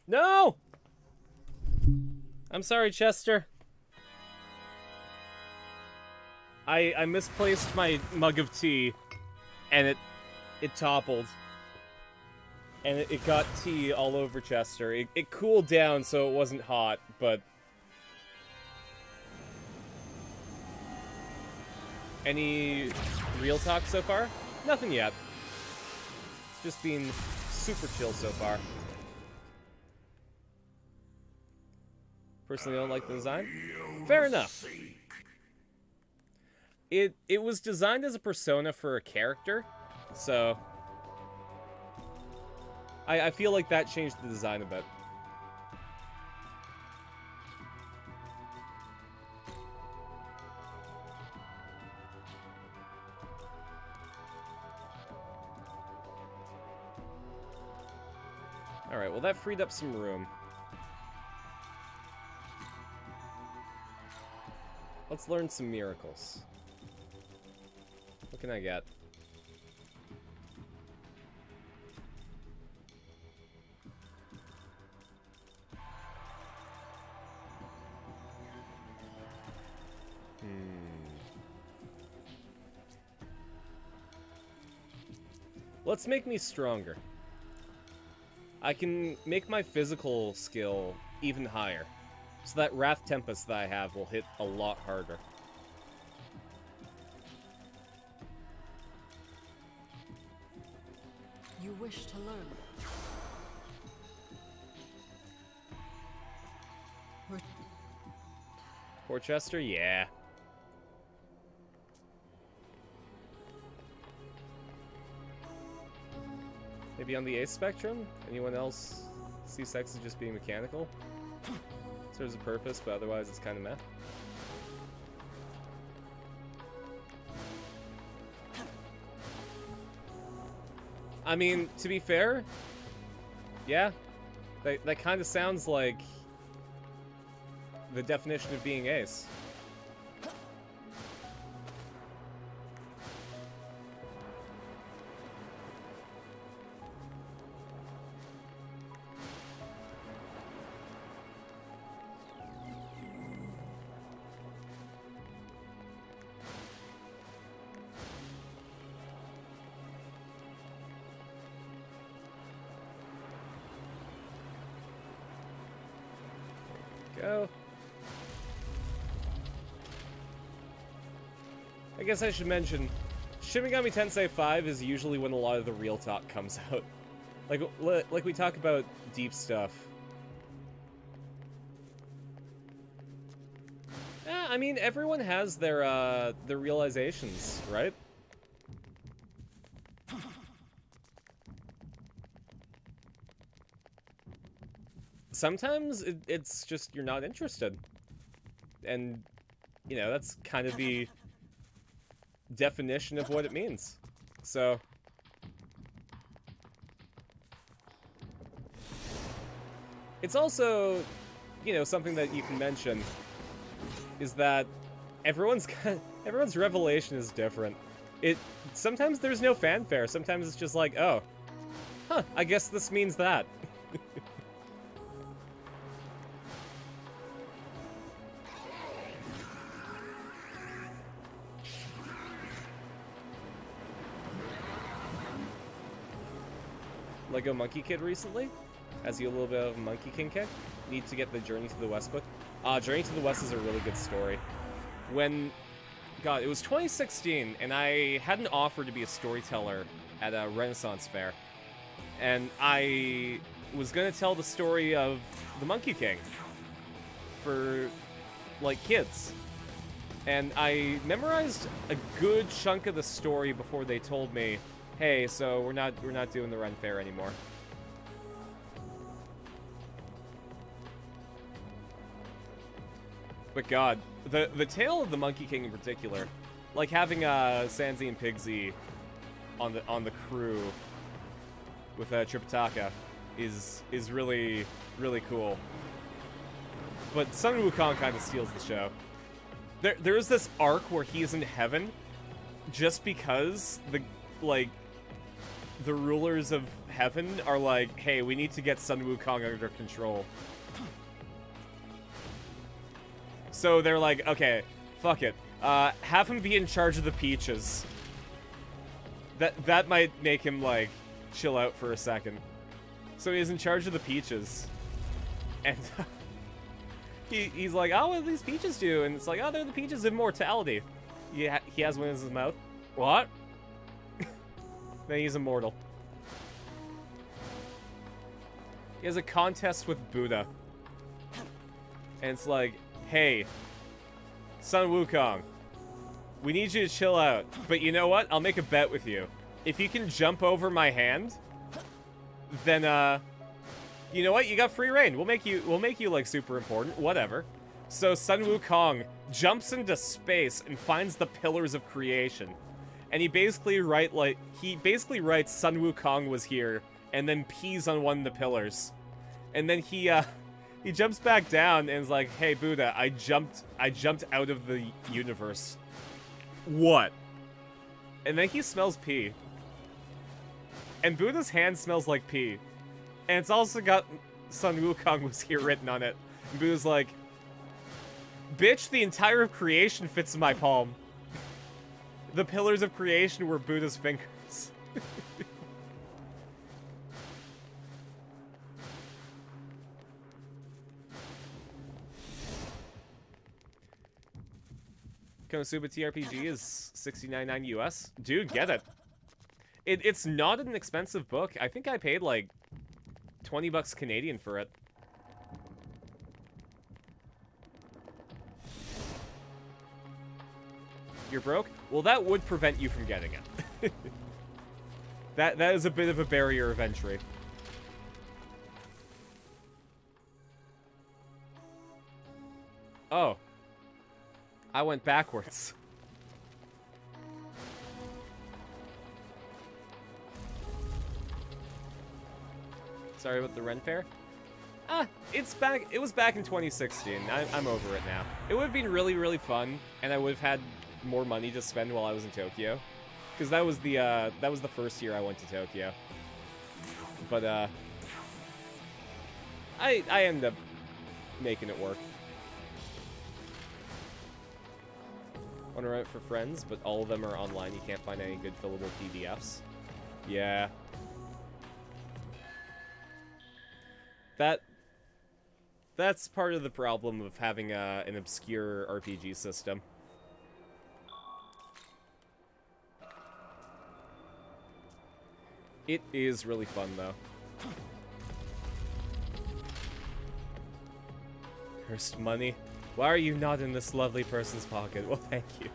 No! I'm sorry, Chester. I misplaced my mug of tea, and it toppled. And it got tea all over Chester. It cooled down so it wasn't hot, but... Any real talk so far? Nothing yet. It's just been super chill so far. Personally, don't like the design. Fair enough. It was designed as a persona for a character, so I feel like that changed the design a bit. Alright, well that freed up some room. Let's learn some miracles. What can I get? Let's make me stronger. I can make my physical skill even higher. So that Wrath Tempest that I have will hit a lot harder. You wish to learn. Porchester? Yeah. Maybe on the ace spectrum? Anyone else see sex as just being mechanical? Serves a purpose, but otherwise it's kind of meh. I mean, to be fair, yeah, that kind of sounds like the definition of being ace. Go. I guess I should mention, Shin Megami Tensei 5 is usually when a lot of the real talk comes out. Like we talk about deep stuff. Yeah, I mean, everyone has their realizations, right? Sometimes it's just you're not interested. And, you know, that's kind of the definition of what it means. So... It's also, you know, something that you can mention is that everyone's revelation is different. Sometimes there's no fanfare. Sometimes it's just like, oh, huh, I guess this means that. Lego Monkey Kid recently? Has you a little bit of a Monkey King kick? Need to get the Journey to the West book. Journey to the West is a really good story. God, it was 2016, and I had an offer to be a storyteller at a Renaissance fair. And I was gonna tell the story of the Monkey King for, like, kids. And I memorized a good chunk of the story before they told me, hey, so we're not doing the Ren Fair anymore. But God, the tale of the Monkey King in particular, like having Sanzi and Pigsy on the crew with Tripitaka is really really cool. But Sun Wukong kind of steals the show. There's this arc where he is in heaven just because the rulers of heaven are like, hey, we need to get Sun Wukong under control. So they're like, okay, fuck it. Have him be in charge of the peaches. That might make him, like, chill out for a second. So he's in charge of the peaches. And he's like, oh, what do these peaches do? And it's like, oh, they're the peaches of immortality. Yeah, he has one in his mouth. What? Then he's immortal. He has a contest with Buddha. And it's like, hey, Sun Wukong, we need you to chill out. But you know what? I'll make a bet with you. If you can jump over my hand, then, you know what? You got free reign. We'll make you, like, super important. Whatever. So Sun Wukong jumps into space and finds the pillars of creation. And he basically writes Sun Wukong was here, and then pees on one of the pillars. And then he jumps back down and is like, hey, Buddha, I jumped out of the universe. What? And then he smells pee. And Buddha's hand smells like pee. And it's also got Sun Wukong was here written on it. And Buddha's like, bitch, the entire of creation fits in my palm. The pillars of creation were Buddha's fingers. Konosuba TRPG is $69.9 US. Dude, get it. It's not an expensive book. I think I paid like 20 bucks Canadian for it. You're broke? Well, that would prevent you from getting it. That is a bit of a barrier of entry. Oh. I went backwards. Sorry about the Ren Fair. It's back. It was back in 2016. I'm over it now. It would have been really, really fun, and I would have had more money to spend while I was in Tokyo, because that was the first year I went to Tokyo. But I ended up making it work. Want to run it for friends, but all of them are online. You can't find any good fillable PDFs. Yeah. That's part of the problem of having an obscure RPG system. It is really fun, though. Cursed money. Why are you not in this lovely person's pocket? Well, thank you.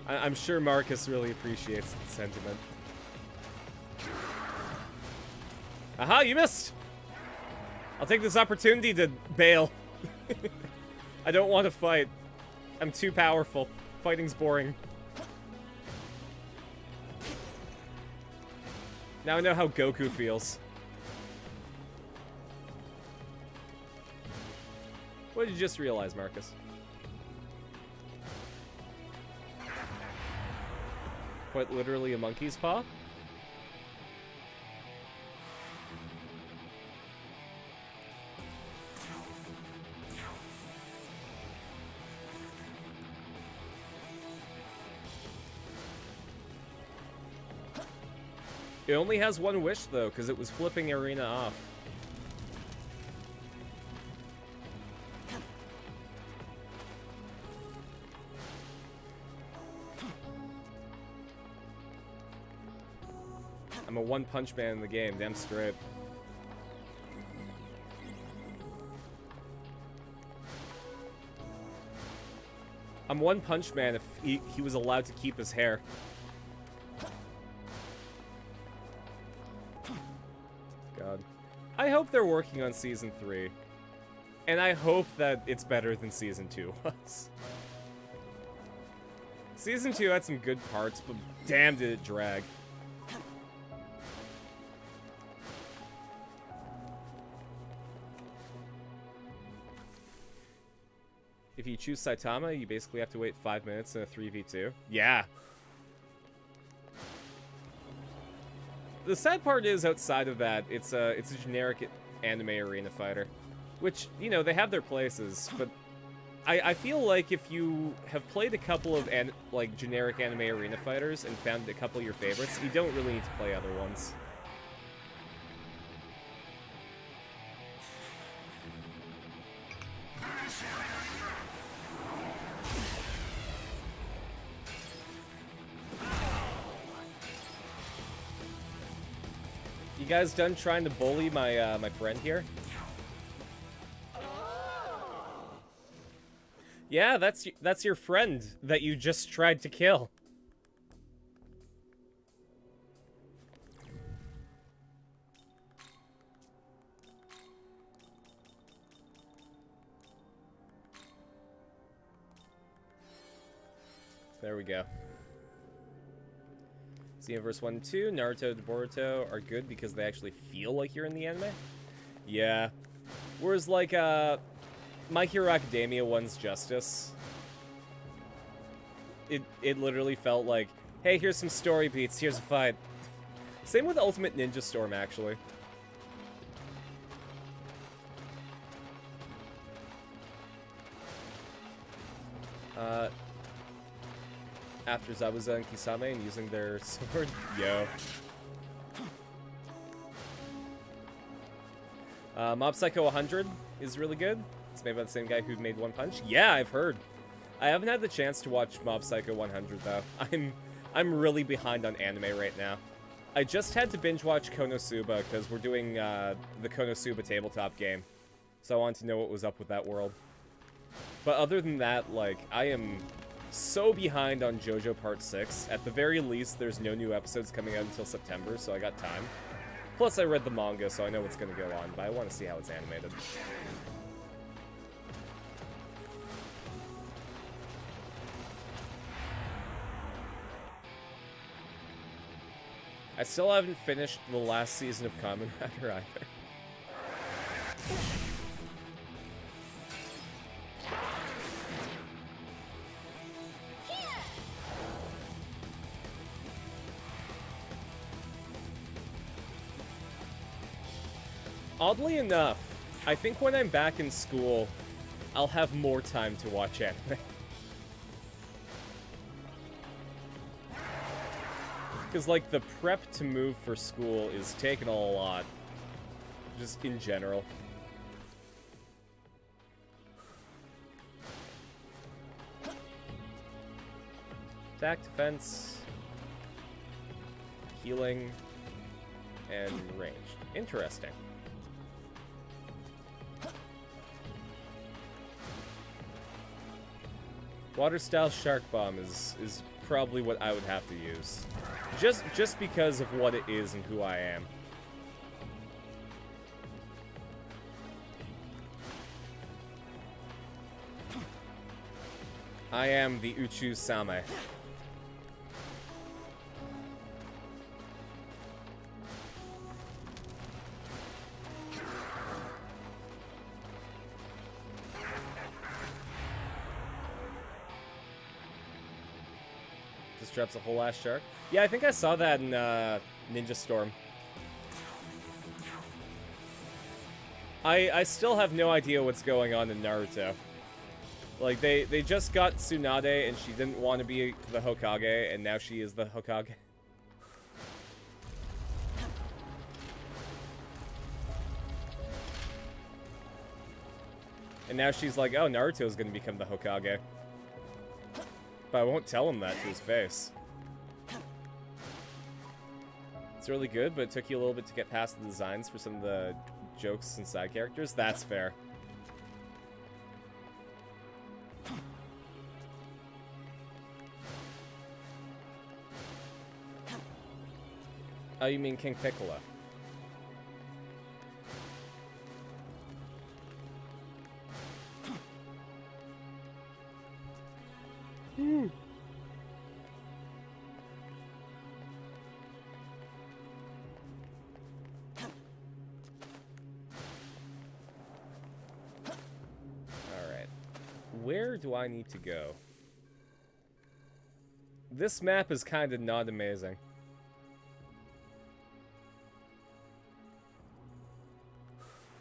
I'm sure Marcus really appreciates the sentiment. Aha, you missed! I'll take this opportunity to bail. I don't want to fight. I'm too powerful. Fighting's boring. Now I know how Goku feels. What did you just realize, Marcus? Quite literally a monkey's paw? It only has one wish, though, because it was flipping Arena off. I'm a one-punch man in the game, damn straight. I'm one-punch man if he was allowed to keep his hair. God. I hope hope they're working on Season 3. And I hope that it's better than Season 2 was. Season 2 had some good parts, but damn did it drag. If you choose Saitama, you basically have to wait 5 minutes in a 3v2. Yeah. The sad part is, outside of that, it's a generic anime arena fighter. Which, you know, they have their places, but I feel like if you have played a couple of generic anime arena fighters and found a couple of your favorites, you don't really need to play other ones. You guys done trying to bully my my friend here? Yeah, that's your friend that you just tried to kill. There we go. Xenoverse 1 and 2, Naruto and Boruto are good because they actually feel like you're in the anime. Yeah. Whereas, like, My Hero Academia 1's Justice, it literally felt like, hey, here's some story beats, here's a fight. Same with Ultimate Ninja Storm, actually. After Zabuza and Kisame and using their sword, yo. Mob Psycho 100 is really good. It's made by the same guy who made One Punch. Yeah, I've heard. I haven't had the chance to watch Mob Psycho 100 though. I'm really behind on anime right now. I just had to binge watch Konosuba because we're doing the Konosuba tabletop game, so I wanted to know what was up with that world. But other than that, like, I am so behind on JoJo Part 6. At the very least, there's no new episodes coming out until September, so I got time. Plus, I read the manga, so I know what's going to go on, but I want to see how it's animated. I still haven't finished the last season of Kamen Rider either. Oddly enough, I think when I'm back in school, I'll have more time to watch anime. Because, like, the prep to move for school is taking a lot. Just in general. Attack, defense, healing, and ranged. Interesting. Water-style Shark Bomb is probably what I would have to use. Just because of what it is and who I am. I am the Uchu Same. Just drops a whole ass shark. Yeah, I think I saw that in Ninja Storm. I still have no idea what's going on in Naruto. Like, they just got Tsunade and she didn't want to be the Hokage, and now she is the Hokage. And now she's like, oh, Naruto's gonna become the Hokage. But I won't tell him that to his face. It's really good, but it took you a little bit to get past the designs for some of the jokes and side characters. That's fair. Oh, you mean King Piccolo? Alright. Where do I need to go? This map is kind of not amazing.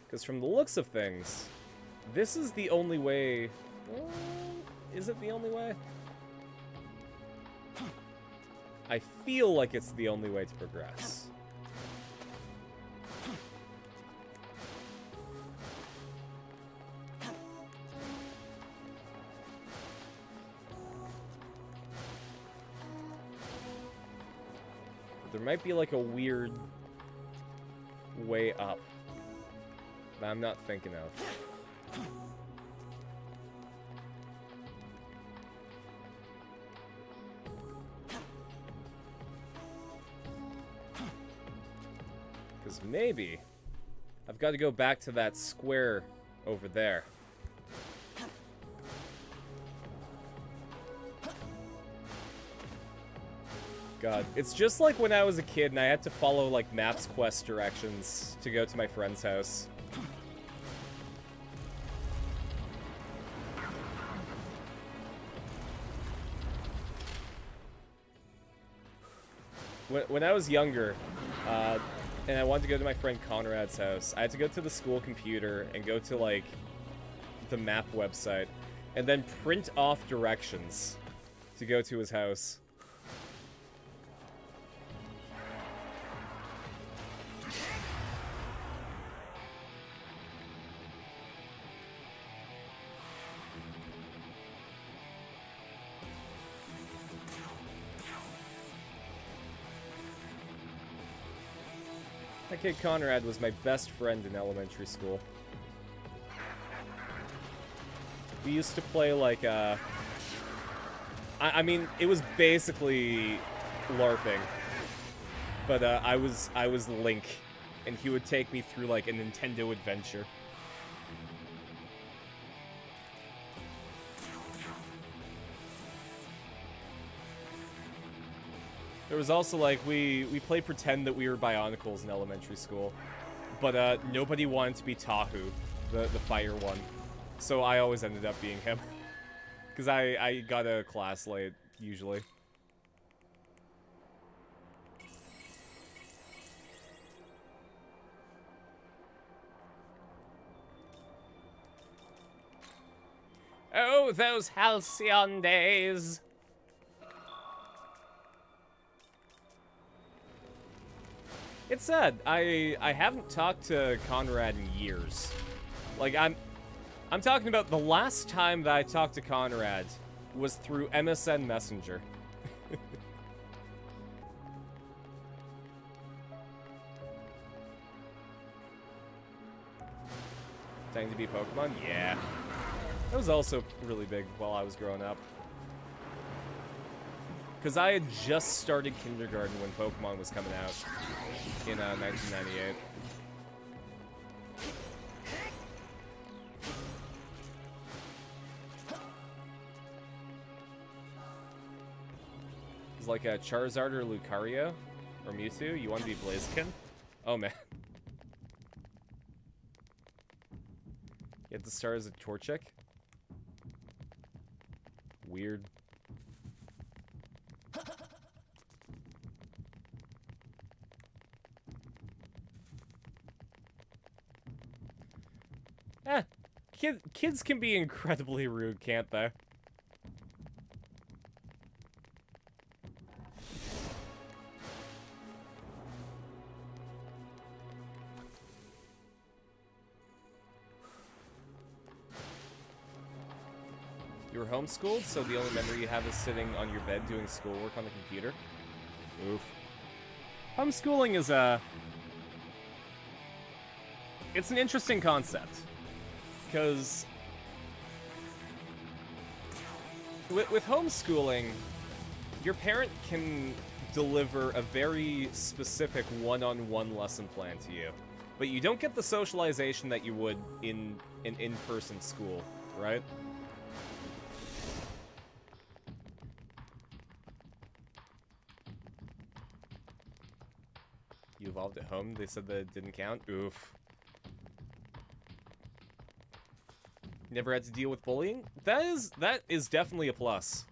Because from the looks of things, this is the only way... is it the only way? I feel like it's the only way to progress. But there might be like a weird way up that I'm not thinking of. Because maybe I've got to go back to that square over there. God, it's just like when I was a kid and I had to follow like Maps Quest directions to go to my friend's house. When I was younger, and I wanted to go to my friend Conrad's house, I had to go to the school computer and go to, like, the map website, and then print off directions to go to his house. That kid Conrad was my best friend in elementary school. We used to play like I mean, it was basically LARPing, but I was Link, and he would take me through like a Nintendo adventure. There was also, like, we played pretend that we were Bionicles in elementary school. But, nobody wanted to be Tahu, the fire one. So I always ended up being him. Because I got a class late, usually. Oh, those halcyon days! It's sad. I haven't talked to Conrad in years. Like, I'm talking about the last time that I talked to Conrad was through MSN Messenger. Time to be Pokemon? Yeah. That was also really big while I was growing up. Because I had just started kindergarten when Pokemon was coming out in 1998. It was like a Charizard or Lucario or Mewtwo. You want to be Blaziken? Oh man. You had to start as a Torchic? Weird. Kids can be incredibly rude, can't they? You were homeschooled, so the only memory you have is sitting on your bed doing schoolwork on the computer? Oof. Homeschooling is it's an interesting concept. Because with homeschooling, your parent can deliver a very specific one-on-one lesson plan to you, but you don't get the socialization that you would in an in-person school, right? You evolved at home? They said that it didn't count? Oof. Never had to deal with bullying? That is definitely a plus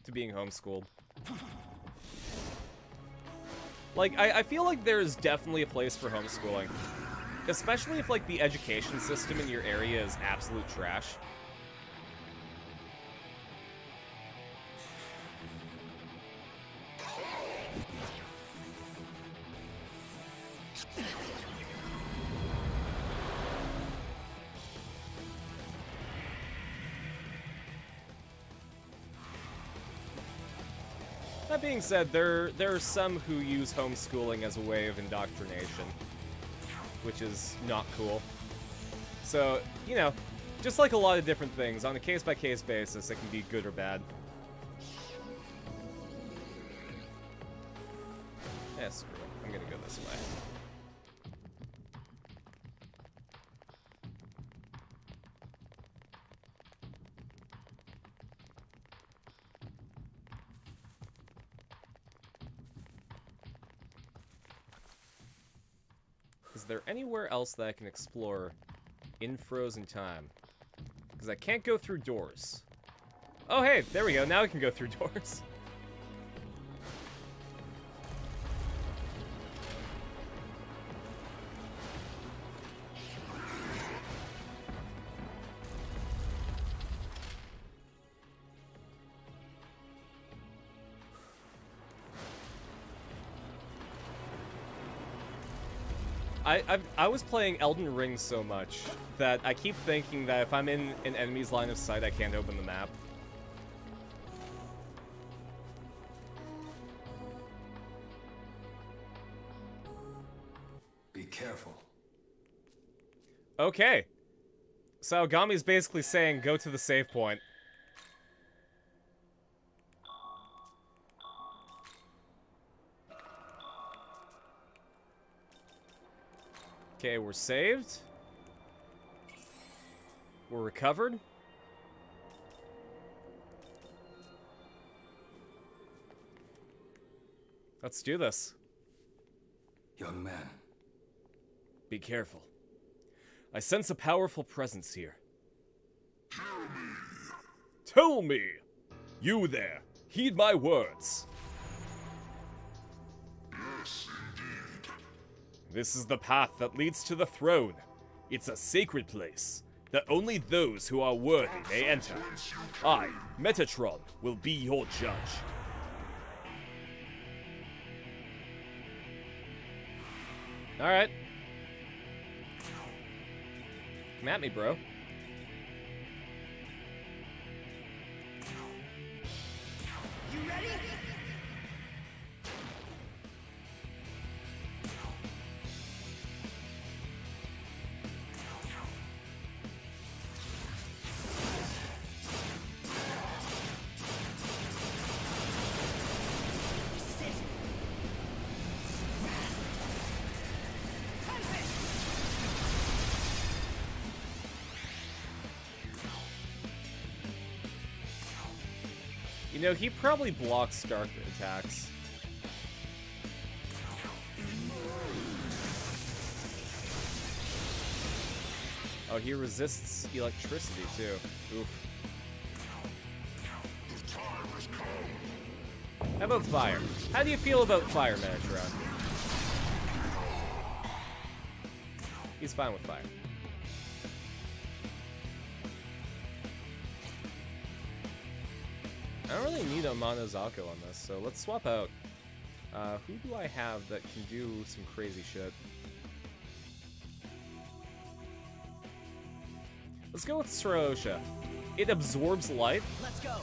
to being homeschooled. Like, I feel like there's definitely a place for homeschooling. Especially if, like, the education system in your area is absolute trash. That being said, there are some who use homeschooling as a way of indoctrination, which is not cool. So, you know, just like a lot of different things, on a case-by-case basis, it can be good or bad. Yeah, screw it. I'm gonna go this way. Is there anywhere else that I can explore in frozen time? Because I can't go through doors. Oh, hey, there we go. Now I can go through doors. I was playing Elden Ring so much that I keep thinking that if I'm in an enemy's line of sight, I can't open the map. Be careful. Okay. So Gami's basically saying, go to the save point. Okay, we're saved. We're recovered. Let's do this. Young man. Be careful. I sense a powerful presence here. Tell me! You there, heed my words. This is the path that leads to the throne. It's a sacred place that only those who are worthy may enter. I, Metatron, will be your judge. Alright. Come at me, bro. You ready? You know, he probably blocks dark attacks. Oh, he resists electricity, too. Oof. How about fire? How do you feel about fire, Metatron? He's fine with fire. I don't really need a Monozako on this, so let's swap out. Who do I have that can do some crazy shit? Let's go with Srosha. It absorbs light. Let's go.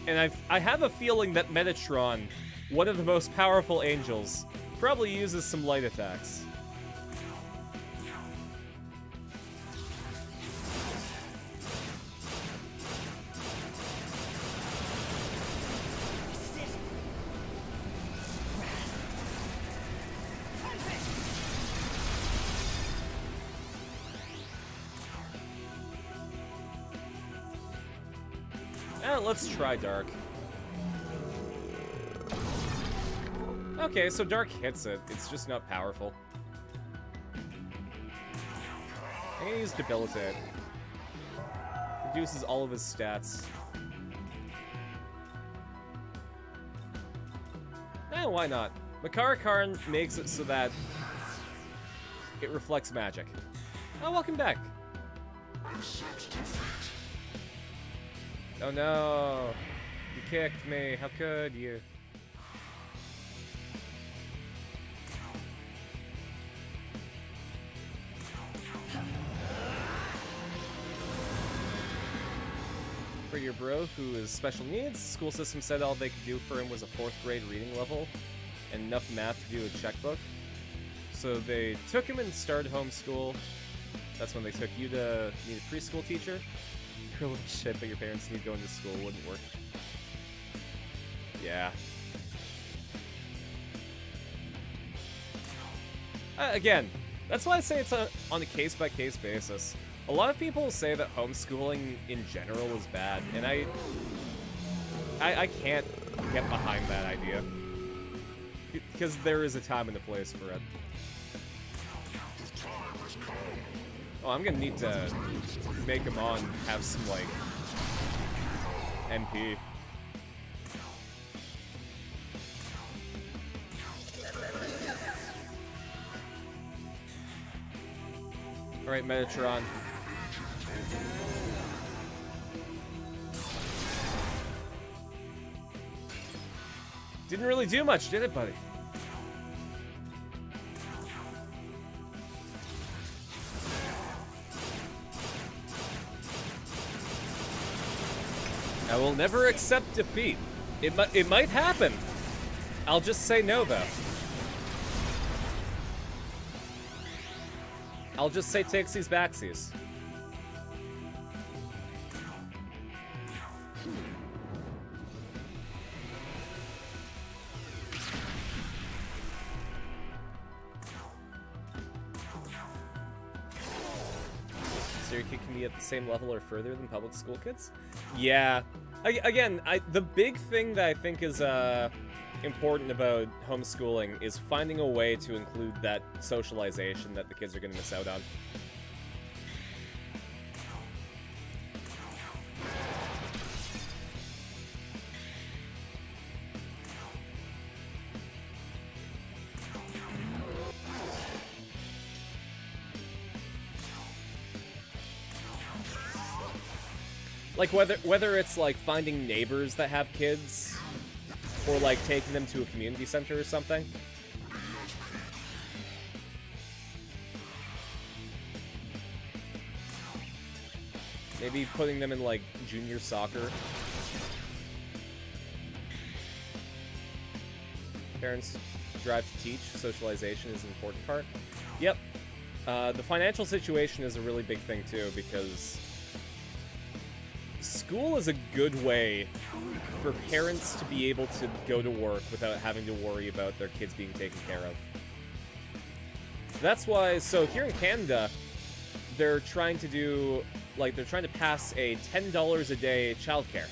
And I have a feeling that Metatron, one of the most powerful angels, probably uses some light attacks. Let's try dark. Okay, so Dark hits it. It's just not powerful. I'm gonna use Debilitate. Reduces all of his stats. Eh, why not? Makara Karn makes it so that it reflects magic. Oh, welcome back. Oh no. You kicked me. How could you? For your bro who is special needs, the school system said all they could do for him was a 4th grade reading level and enough math to do a checkbook. So they took him and started homeschool. That's when they took you to need a preschool teacher. You're a little shit, but your parents need going to school. Wouldn't work. Yeah. Again, that's why I say it's on a case-by-case basis. A lot of people say that homeschooling in general is bad, and I can't get behind that idea. Because there is a time and a place for it. Oh, I'm gonna need to make Amman have some, like, MP. Alright, Metatron. Didn't really do much, did it, buddy? I will never accept defeat. It might happen. I'll just say no, though. I'll just say takes these backsies. So your kid can be at the same level or further than public school kids? Yeah. Again, the big thing that I think is important about homeschooling is finding a way to include that socialization that the kids are going to miss out on. Like, whether it's, like, finding neighbors that have kids, or, like, taking them to a community center or something. Maybe putting them in, like, junior soccer. Parents drive to teach. Socialization is an important part. Yep. The financial situation is a really big thing, too, because school is a good way for parents to be able to go to work without having to worry about their kids being taken care of. That's why, so here in Canada, they're trying to do, like, they're trying to pass a $10 a day childcare.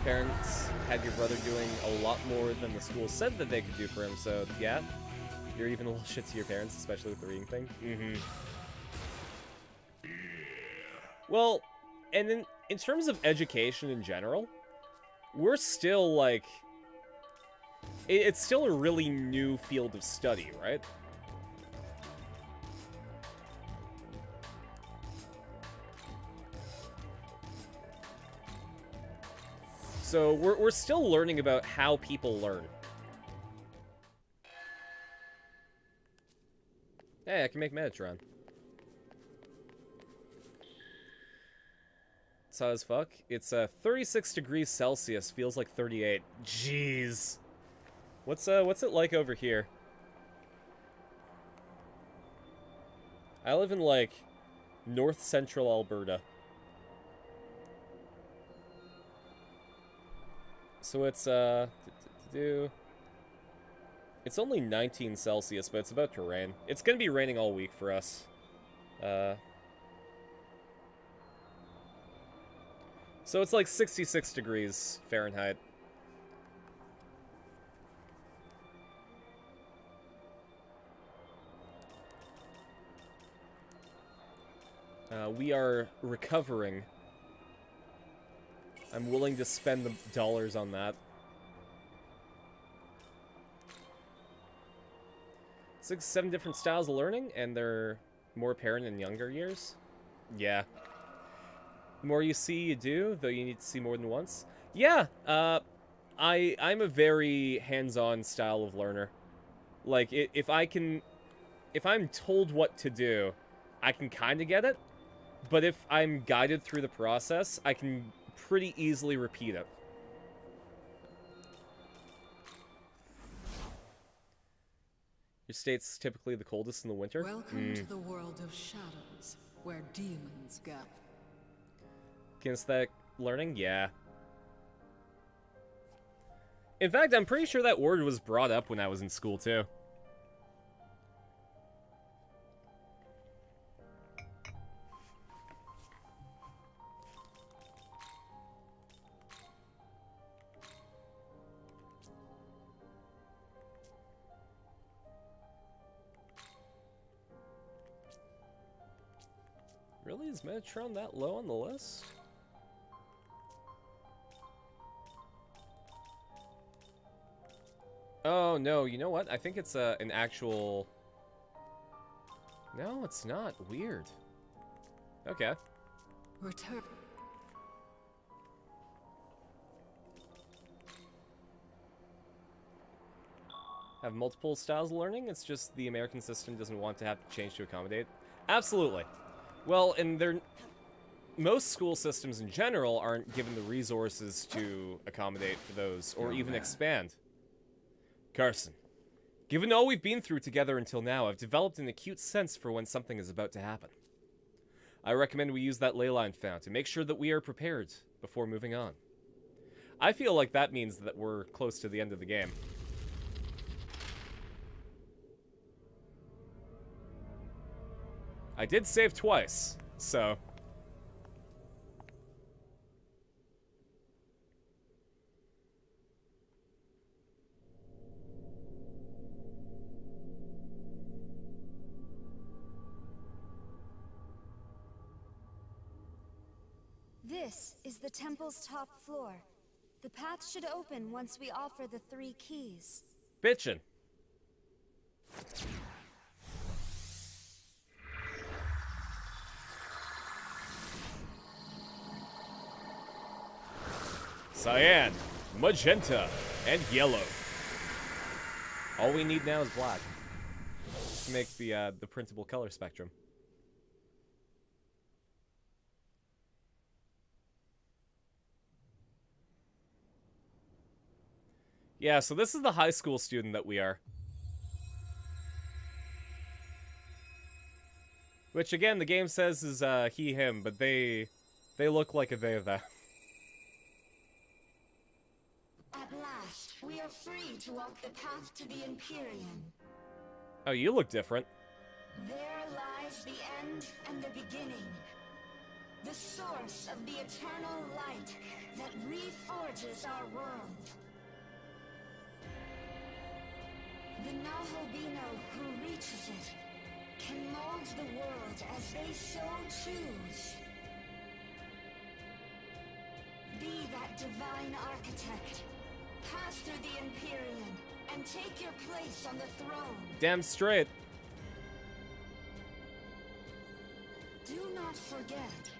Parents had your brother doing a lot more than the school said that they could do for him, so yeah, you're even a little shit to your parents, especially with the reading thing. Mm-hmm. Well, and in terms of education in general, we're still, like, it's still a really new field of study, right? So we're still learning about how people learn. Hey, I can make Metatron. It's hot as fuck. It's 36 degrees Celsius. Feels like 38. Jeez. What's it like over here? I live in, like, north central Alberta. So it's, it's only 19 Celsius, but it's about to rain. It's gonna be raining all week for us. So it's like 66 degrees Fahrenheit. We are recovering. I'm willing to spend the dollars on that. 6, 7 different styles of learning, and they're more apparent in younger years. Yeah. The more you see, you do, though you need to see more than once. Yeah, I'm a very hands-on style of learner. Like, if I'm told what to do, I can kind of get it. But if I'm guided through the process, I can pretty easily repeat it. Your state's typically the coldest in the winter? Welcome to the world of shadows, where demons gather. Kinesthetic learning? Yeah. In fact, I'm pretty sure that word was brought up when I was in school, too. Really? Is Metatron that low on the list? Oh, no, you know what? I think it's an actual... No, it's not. Weird. Okay. Return. Have multiple styles of learning? It's just the American system doesn't want to have to change to accommodate. Absolutely. Well, and most school systems in general aren't given the resources to accommodate for those, or even expand. Carson, given all we've been through together until now, I've developed an acute sense for when something is about to happen. I recommend we use that leyline found to make sure that we are prepared before moving on. I feel like that means that we're close to the end of the game. I did save twice, so... This is the temple's top floor. The path should open once we offer the 3 keys. Bitchin'. Cyan, magenta, and yellow. All we need now is black to make the printable color spectrum. Yeah, so this is the high school student that we are. Which, again, the game says is he, him, but they look like a they of that. At last, we are free to walk the path to the Empyrean. Oh, you look different. There lies the end and the beginning. The source of the eternal light that reforges our world. The Naholbino who reaches it can mold the world as they so choose. Be that divine architect. Pass through the Empyrean and take your place on the throne. Damn straight. Do not forget,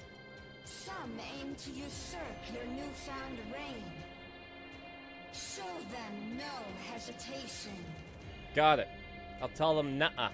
some aim to usurp your newfound reign. Show them no hesitation. Got it. I'll tell them nuh-uh.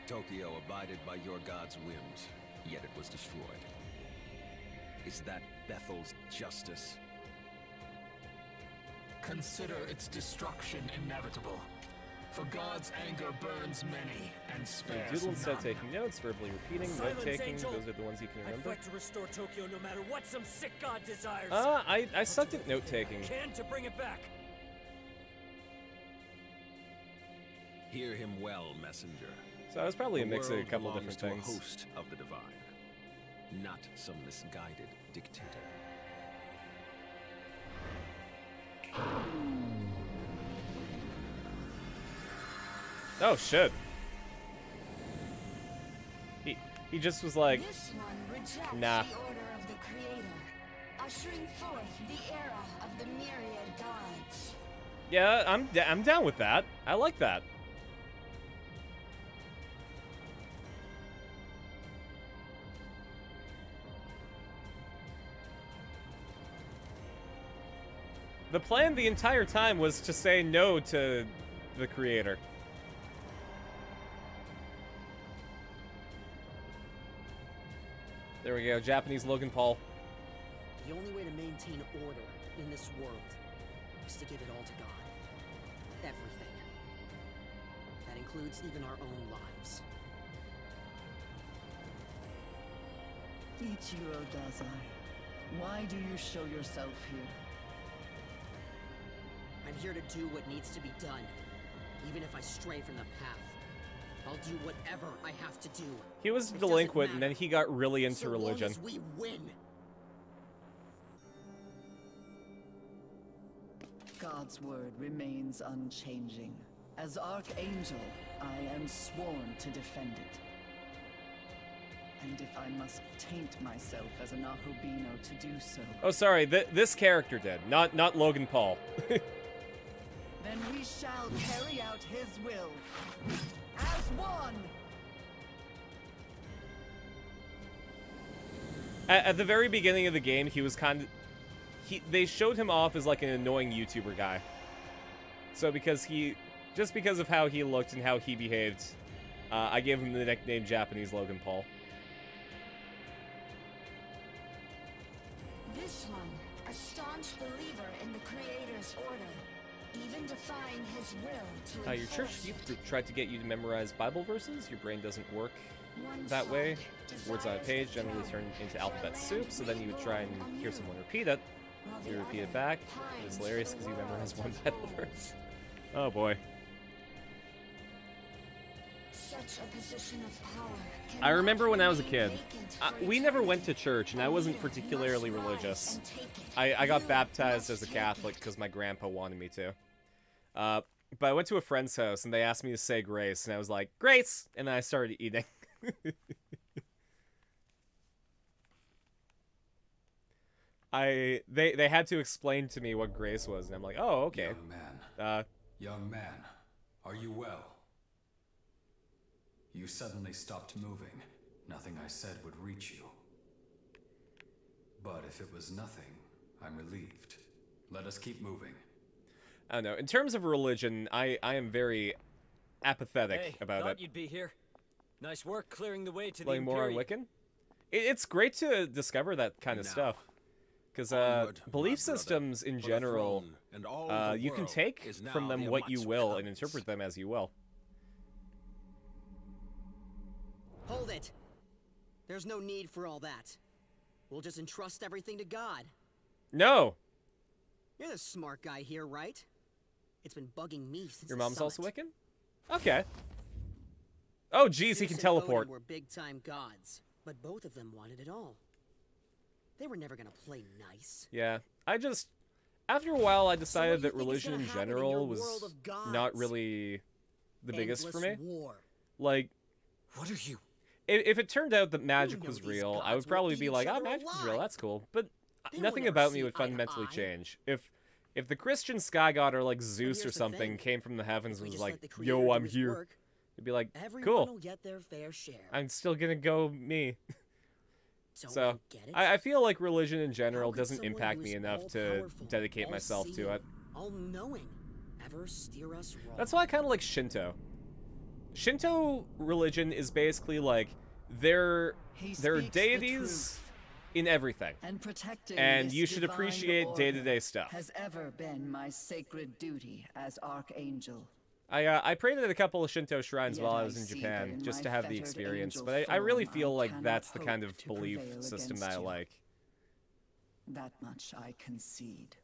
Tokyo abided by your god's whims, yet it was destroyed. Is that Bethel's justice? Consider its destruction inevitable. For God's anger burns many and spares Doodle instead none. taking notes, verbally repeating, Silence, note-taking. Angel. Those are the ones you can I remember. fight to restore Tokyo no matter what some sick god desires. I sucked at note-taking. Can to bring it back. Hear him well, messenger. So I was probably a The mix of a world couple belongs different to a things. host of the divine, not some misguided dictator. Oh shit. He just was like, This one rejects nah. the order of the Creator, ushering forth the era of the myriad gods. yeah, I'm down with that. I like that. The plan the entire time was to say no to the creator. There we go, Japanese Logan Paul. The only way to maintain order in this world is to give it all to God. Everything. That includes even our own lives. Ichiro Dazai, why do you show yourself here? I'm here to do what needs to be done. Even if I stray from the path. I'll do whatever I have to do. He was It delinquent, doesn't and then matter. he got really into So long religion. as we win. God's word remains unchanging. As Archangel, I am sworn to defend it. And if I must taint myself as an Ahobino to do so, Oh, sorry, this character did, not Logan Paul. then we shall carry out his will. As one! At the very beginning of the game, he was kind of... They showed him off as like an annoying YouTuber guy. So just because of how he looked and how he behaved, I gave him the nickname Japanese Logan Paul. This one, a staunch believer in the Creator's order, even defying his will to Your enforce church youth it. group tried to get you to memorize Bible verses. Your brain doesn't work One that way. side Words on a desires page the generally throne, turn into for alphabet a soup, land so then you would try and reborn hear anew, someone repeat it. while the You repeat it other back. It's pines hilarious for the because you memorize world one to Bible unfold. verse. Oh boy. Such a position of power I cannot remember when I was a remain kid, vacant for we never went to eternity. church, and I A wasn't leader particularly must rise religious. and take it. I got You baptized must as a take Catholic it. because my grandpa wanted me to. But I went to a friend's house, and they asked me to say grace, and I was like, grace! And then I started eating. They had to explain to me what grace was, and I'm like, oh, okay. Young man, are you well? You suddenly stopped moving. Nothing I said would reach you. But if it was nothing, I'm relieved. Let us keep moving. I don't know. In terms of religion, I am very apathetic Hey, about thought it. you'd be here. Nice work clearing the way to the Playing more on Imperium. Wiccan? It's great to discover that kind of Now, stuff. Because onward, my belief brother, systems in for the general, throne and all the you can world take is now from them the what you Amman's will and weapons. interpret them as you will. Hold it. There's no need for all that. We'll just entrust everything to God. No! You're the smart guy here, right? It's been bugging me since Your the mom's also summit. Wiccan? Okay. Oh, geez, he Zeus can and teleport. Odin were big-time gods, but both of them wanted it all. They were never gonna play nice. Yeah, after a while, I decided do you that think is religion gonna in happen in general your was world of gods? not really the biggest for me. Endless war. Like, What are you? if it turned out that magic know was these real, I gods would will probably eat be each like, other magic is real, alive. that's cool. But They nothing won't ever about me see would eye to fundamentally eye. change. If the Christian sky god or like Zeus here's or the something thing. came from the heavens If and we was just like, let the Creator yo, do I'm his here, work, it'd be like, everyone cool. will get their fair share. I'm still gonna go me. Don't So, you get it? I feel like religion in How general could doesn't someone impact who me is enough to all-powerful, dedicate myself to all-seeing, it. all-knowing, ever steer us wrong? That's why I kind of like Shinto. Shinto religion is basically like their He speaks the deities truth. in everything. And protecting And this you should divine appreciate order day-to-day stuff. has ever been my sacred duty as Archangel. I prayed at a couple of Shinto shrines Yet while I I was in see Japan, that in just my to have the fettered experience. angel But I really form, feel I like cannot that's the kind hope of to belief prevail system that I against you. like. That much I concede.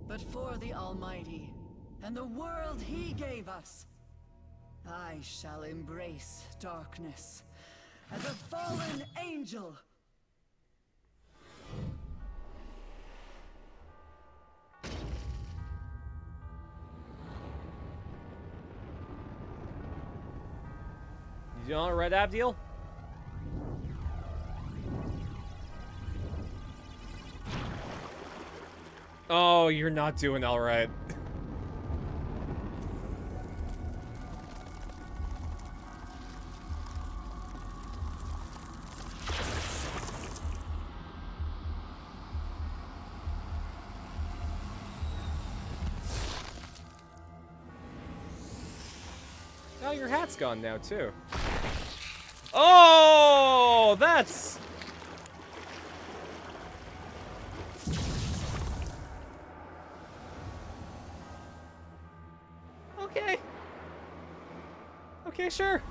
But for the Almighty and the world He gave us, I shall embrace darkness as a fallen angel. You doing all right, Abdiel? Oh, you're not doing all right. Oh, your hat's gone now, too. Oh, that's... Okay. Okay, sure.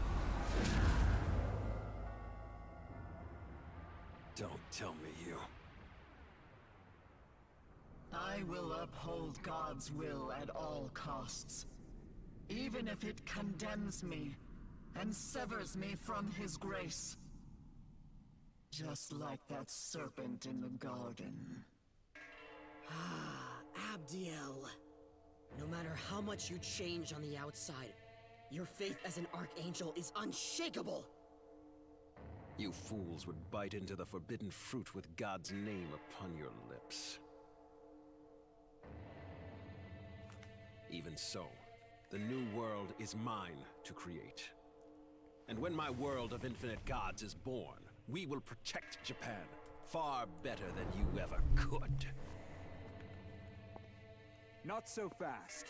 Don't tell me you... I will uphold God's will at all costs, even if it condemns me and severs me from His grace. Just like that serpent in the garden. Abdiel. No matter how much you change on the outside, your faith as an archangel is unshakable. You fools would bite into the forbidden fruit with God's name upon your lips. Even so, the new world is mine to create. And when my world of infinite gods is born, we will protect Japan far better than you ever could. Not so fast.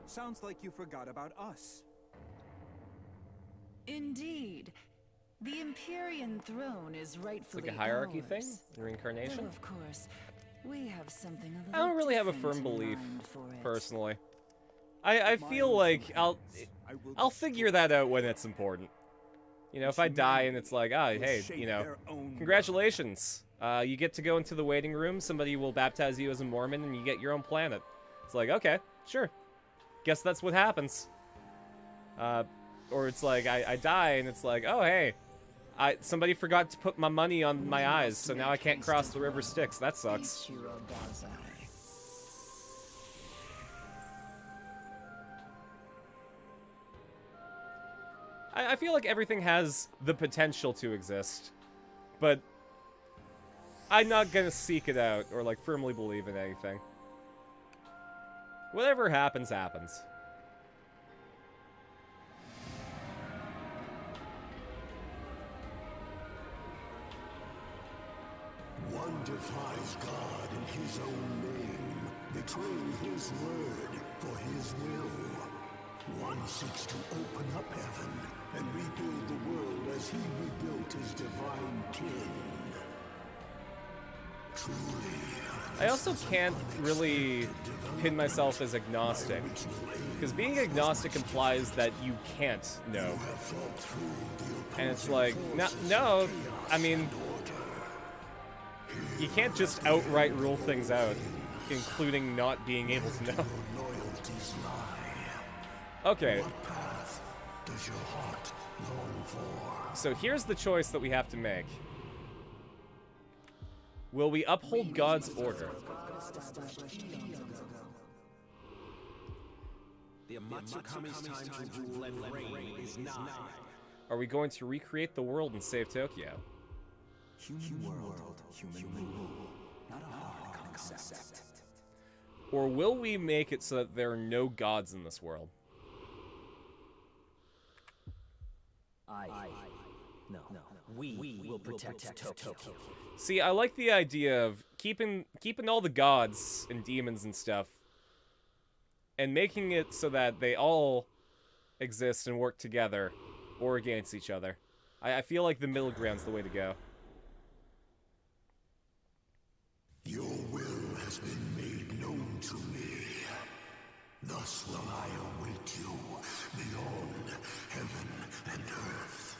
Sounds like you forgot about us. Indeed. The Empyrean throne is rightfully It's like a hierarchy ours. thing? Reincarnation? Though, of course, we have something a I little don't really have a different firm in belief, mind for it. personally. I feel like I'll figure that out when it's important. You know, if I die and it's like, ah, hey, you know, congratulations. You get to go into the waiting room, somebody will baptize you as a Mormon, and you get your own planet. It's like, okay, sure. Guess that's what happens. Or it's like, I die, and it's like, oh, hey, somebody forgot to put my money on my eyes, so now I can't cross the river Styx. That sucks. I feel like everything has the potential to exist, but I'm not gonna seek it out or like firmly believe in anything. Whatever happens, happens. One defies God in his own name, betraying his word for his will. One seeks to open up heaven and rebuild the world as he rebuilt his divine kin. Truly, I also can't really pin myself as agnostic, because being agnostic implies that you can't know. And it's like, no, I mean, you can't just outright rule things out, including not being able to know. Okay. So here's the choice that we have to make. Will we uphold God's order? The Amatsukami's time to rule and reign is nigh. Are we going to recreate the world and save Tokyo? Human world, human rule. Not a hard concept. Or will we make it so that there are no gods in this world? No. We will protect Tokyo. See, I like the idea of keeping all the gods and demons and stuff, and making it so that they all exist and work together, or against each other. I feel like the middle ground's the way to go. Your will has been made known to me. Thus will I await you beyond heaven and earth.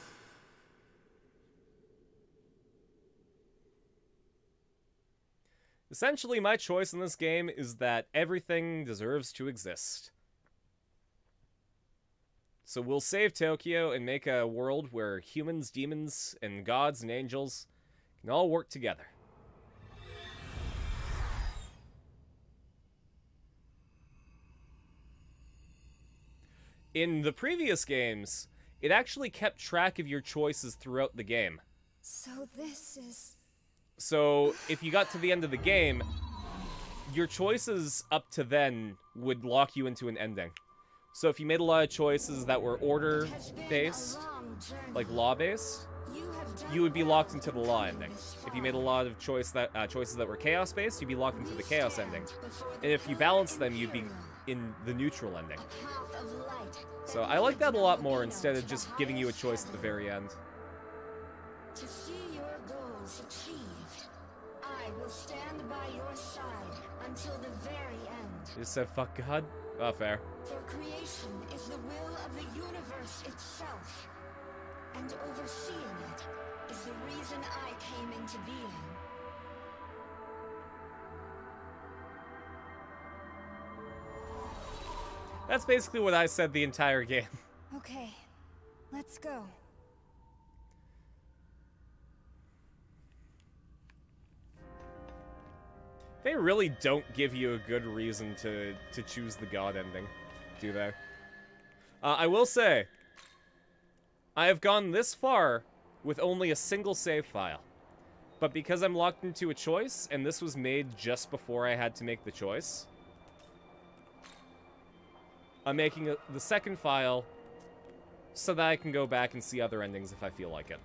Essentially, my choice in this game is that everything deserves to exist. So we'll save Tokyo and make a world where humans, demons, and gods and angels can all work together. In the previous games, it actually kept track of your choices throughout the game. So this is... So, if you got to the end of the game, your choices up to then would lock you into an ending. So if you made a lot of choices that were order-based, like law-based, you would be locked into the law ending. If you made a lot of choices that were chaos-based, you'd be locked into the chaos ending. And if you balanced them, you'd be in the neutral ending. So I like that a lot more instead of just giving you a choice at the very end. To see your goals achieved, I will stand by your side until the very end. You just said fuck God? Oh, fair. For creation is the will of the universe itself, and overseeing it is the reason I came into being. That's basically what I said the entire game. Okay, let's go. They really don't give you a good reason to choose the God ending, do they? I will say, I have gone this far with only a single save file. But because I'm locked into a choice, and this was made just before I had to make the choice, I'm making the second file so that I can go back and see other endings if I feel like it.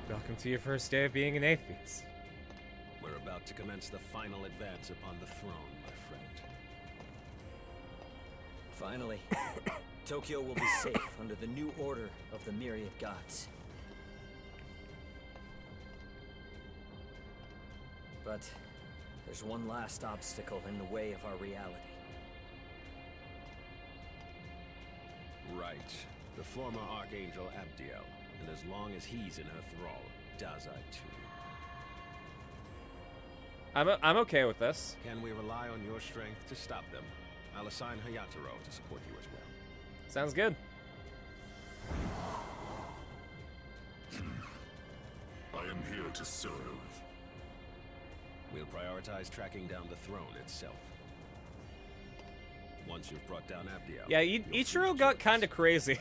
Welcome to your first day of being an atheist. We're about to commence the final advance upon the throne, my friend. Finally, Tokyo will be safe under the new order of the myriad gods. But there's one last obstacle in the way of our reality. Right. The former Archangel Abdiel. And as long as he's in her thrall, Dazai too. I'm okay with this. Can we rely on your strength to stop them? I'll assign Hayataro to support you as well. Sounds good. I am here to serve. We'll prioritize tracking down the throne itself. Once you've brought down Abdiel... Yeah, Ichiro got kind of crazy.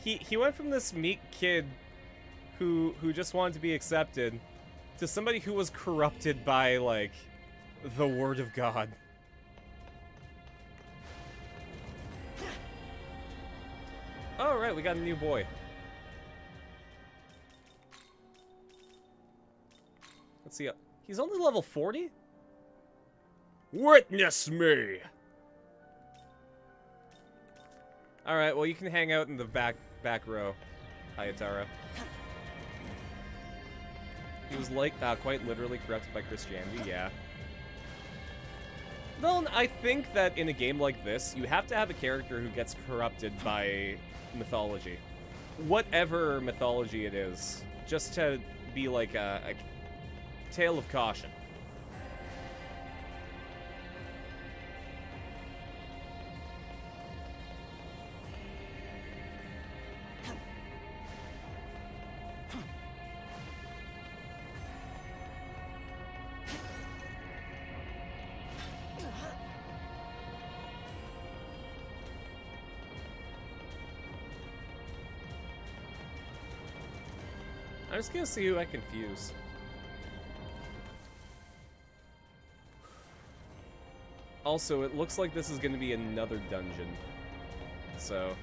He went from this meek kid who just wanted to be accepted to somebody who was corrupted by, like, the word of God. Oh, right, we got a new boy. Let's see. He's only level 40? Witness me! Alright, well, you can hang out in the back row, Hayataro. He was, like, quite literally corrupted by Christianity, yeah. Well, I think that in a game like this, you have to have a character who gets corrupted by mythology. Whatever mythology it is, just to be like a tale of caution. I'm just gonna see who I confuse. Also, it looks like this is gonna be another dungeon. So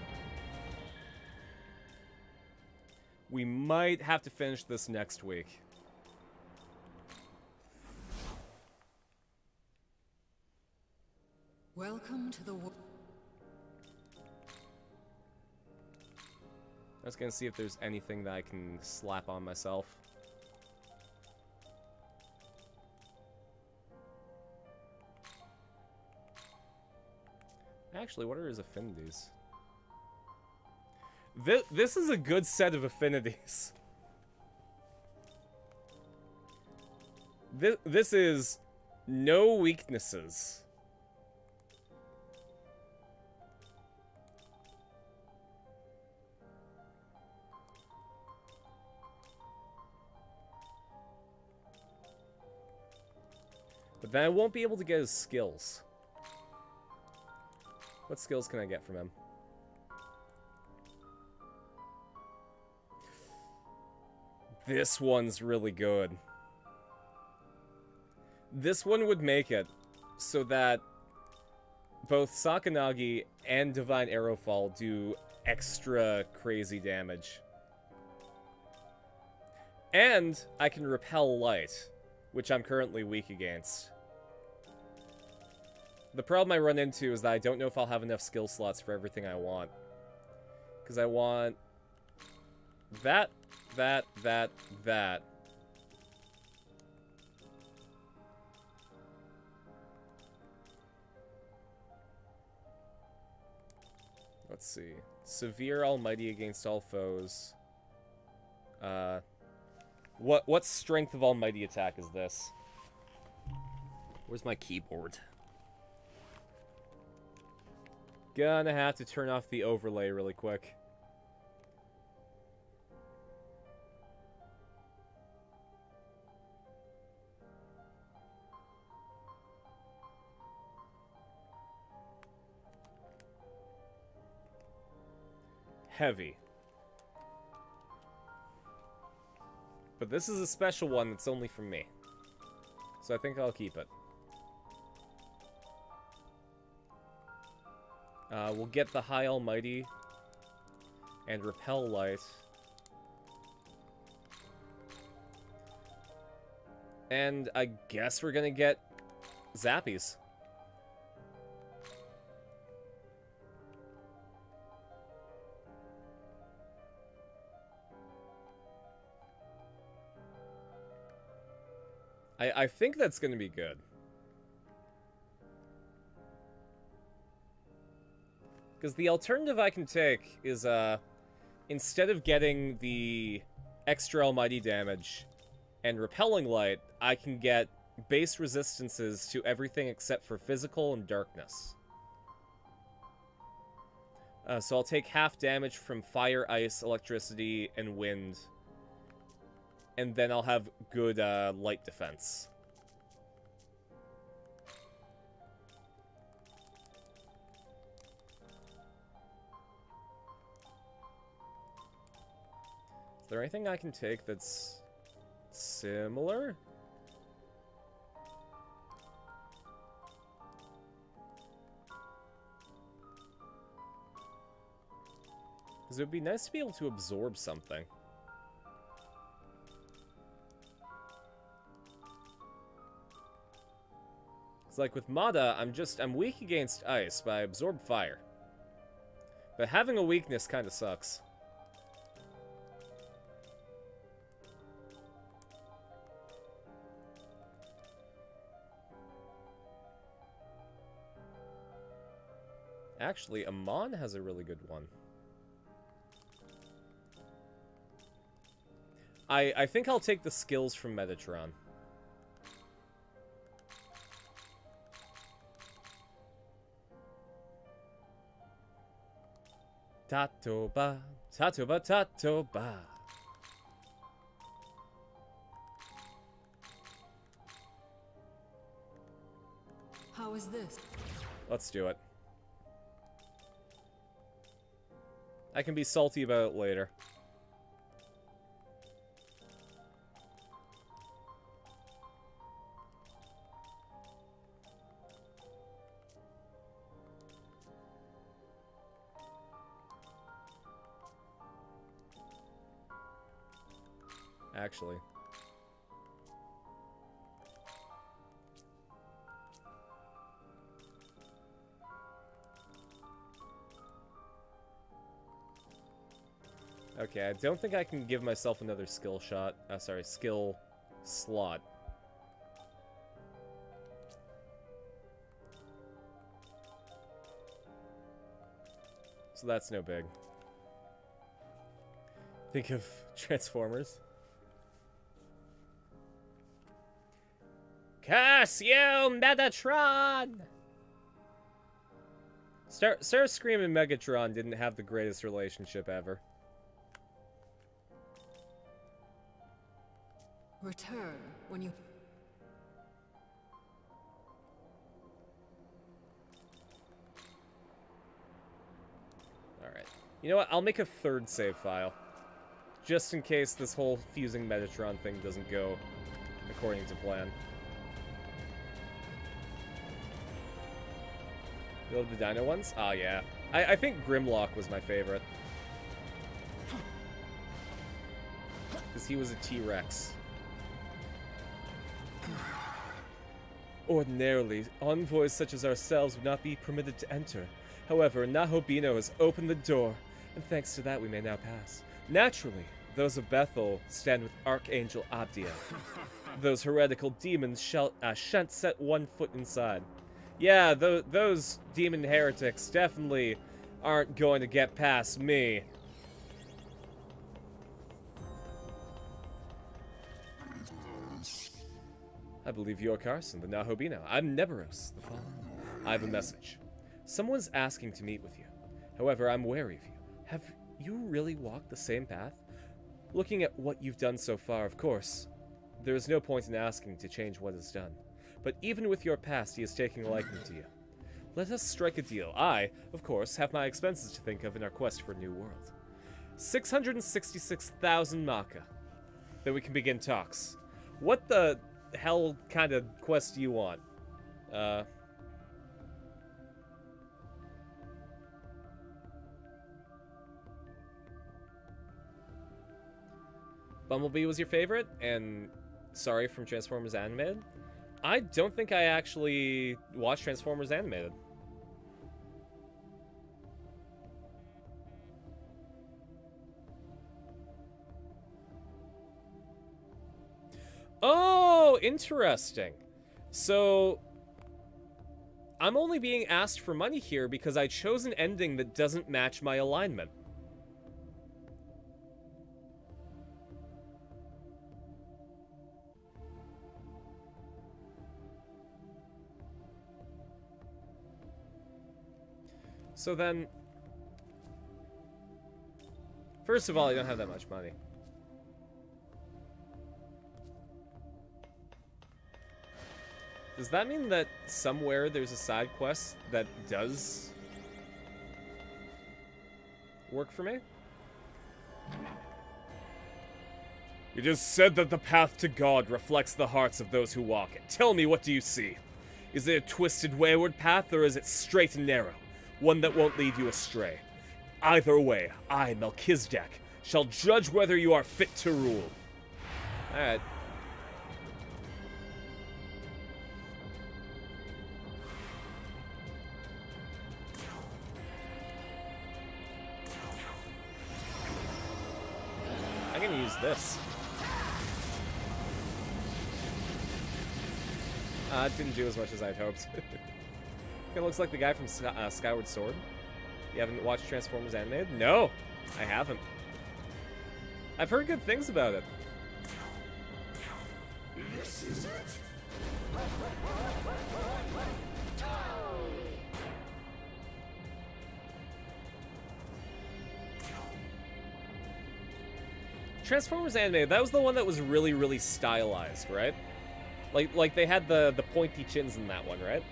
we might have to finish this next week. Welcome to the world. I was gonna see if there's anything that I can slap on myself. Actually, what are his affinities? This is a good set of affinities. This is no weaknesses. But then I won't be able to get his skills. What skills can I get from him? This one's really good. This one would make it so that both Sakanagi and Divine Arrowfall do extra crazy damage. And I can repel light, which I'm currently weak against. The problem I run into is that I don't know if I'll have enough skill slots for everything I want. Because I want that. Let's see. Severe Almighty against all foes. What strength of Almighty attack is this? Where's my keyboard? Gonna have to turn off the overlay really quick. Heavy. But this is a special one that's only for me. So I think I'll keep it. We'll get the High Almighty and Repel Light. And I guess we're gonna get Zappies. I think that's gonna be good. Because the alternative I can take is, instead of getting the extra almighty damage and repelling light, I can get base resistances to everything except for physical and darkness. So I'll take half damage from fire, ice, electricity, and wind. And then I'll have good, light defense. Is there anything I can take that's similar? Because it would be nice to be able to absorb something. It's like with Mada, I'm weak against ice, but I absorb fire. But having a weakness kind of sucks. Actually, Amman has a really good one. I think I'll take the skills from Metatron. Tatoba, Tatoba, Tatoba. How is this? Let's do it. I can be salty about it later. Actually. Okay, I don't think I can give myself another skill shot. Sorry, skill slot. So that's no big. Think of Transformers. Curse you, Megatron! Starscream and Megatron didn't have the greatest relationship ever. Return when you... Alright. You know what? I'll make a third save file. Just in case this whole fusing Metatron thing doesn't go according to plan. You love the dino ones? Ah, yeah. I think Grimlock was my favorite. Because he was a T-Rex. Ordinarily, envoys such as ourselves would not be permitted to enter. However, Nahobino has opened the door, and thanks to that we may now pass. Naturally, those of Bethel stand with Archangel Abdia. Those heretical demons shan't set one foot inside. Yeah, those demon heretics definitely aren't going to get past me. I believe you're Carson, the Nahobino. I'm Neberos, the Fallen. I have a message. Someone's asking to meet with you. However, I'm wary of you. Have you really walked the same path? Looking at what you've done so far, of course, there is no point in asking to change what is done. But even with your past, he is taking a liking to you. Let us strike a deal. I, of course, have my expenses to think of in our quest for a new world. 666,000 Maka. Then we can begin talks. What the hell kind of quest do you want? Bumblebee was your favorite, and sorry from Transformers Animated? I don't think I actually watched Transformers Animated. Oh, interesting. So, I'm only being asked for money here because I chose an ending that doesn't match my alignment. So then, first of all, I don't have that much money. Does that mean that somewhere there's a side quest that does work for me? You just said that the path to God reflects the hearts of those who walk it. Tell me, what do you see? Is it a twisted wayward path, or is it straight and narrow? One that won't lead you astray. Either way, I, Melchizedek, shall judge whether you are fit to rule. Alright. I'm gonna use this. It didn't do as much as I'd hoped. It looks like the guy from Skyward Sword. You haven't watched Transformers Animated? No, I haven't. I've heard good things about it. This is it. Transformers Animated, that was the one that was really, really stylized, right? Like they had the pointy chins in that one, right?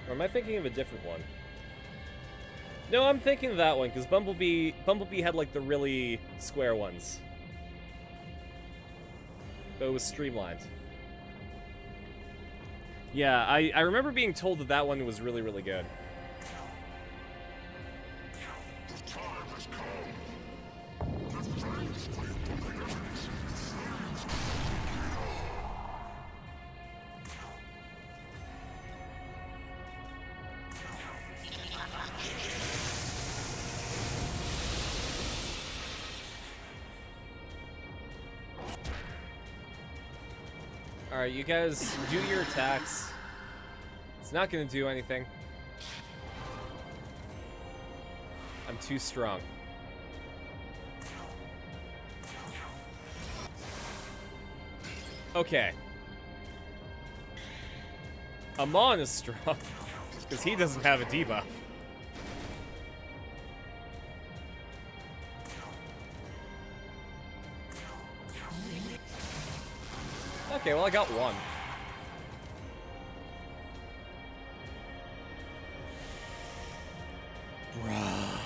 Or am I thinking of a different one? No, I'm thinking of that one, because Bumblebee had, like, the really square ones. But it was streamlined. Yeah, I remember being told that that one was really, really good. Alright, you guys do your attacks. It's not gonna do anything. I'm too strong. Okay. Amman is strong, because he doesn't have a debuff. Okay, well I got one. Bruh.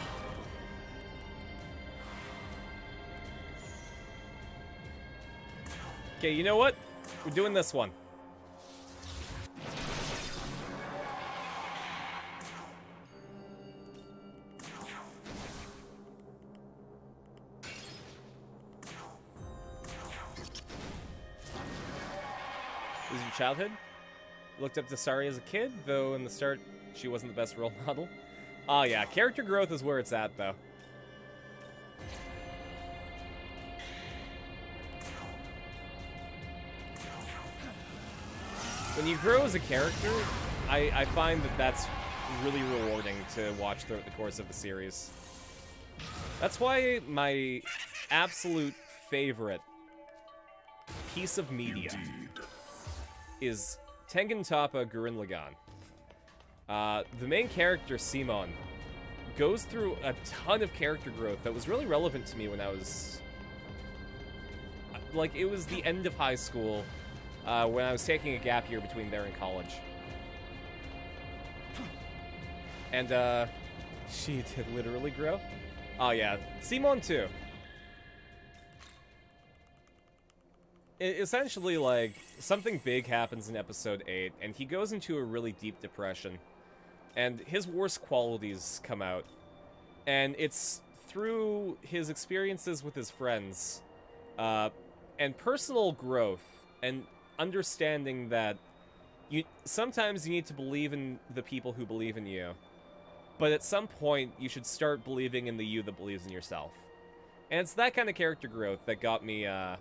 Okay, you know what? We're doing this one. This is your childhood? Looked up to Sari as a kid, though in the start she wasn't the best role model. Oh yeah, character growth is where it's at, though. When you grow as a character, I find that that's really rewarding to watch throughout the course of the series. That's why my absolute favorite piece of media is Tengen Toppa Gurren Lagann. The main character, Simon, goes through a ton of character growth that was really relevant to me when I was... Like, it was the end of high school, when I was taking a gap year between there and college. And, she did literally grow? Oh yeah, Simon too. Essentially, like, something big happens in episode 8, and he goes into a really deep depression. And his worst qualities come out. And it's through his experiences with his friends, and personal growth, and understanding that sometimes you need to believe in the people who believe in you, but at some point, you should start believing in the you that believes in yourself. And it's that kind of character growth that got me, to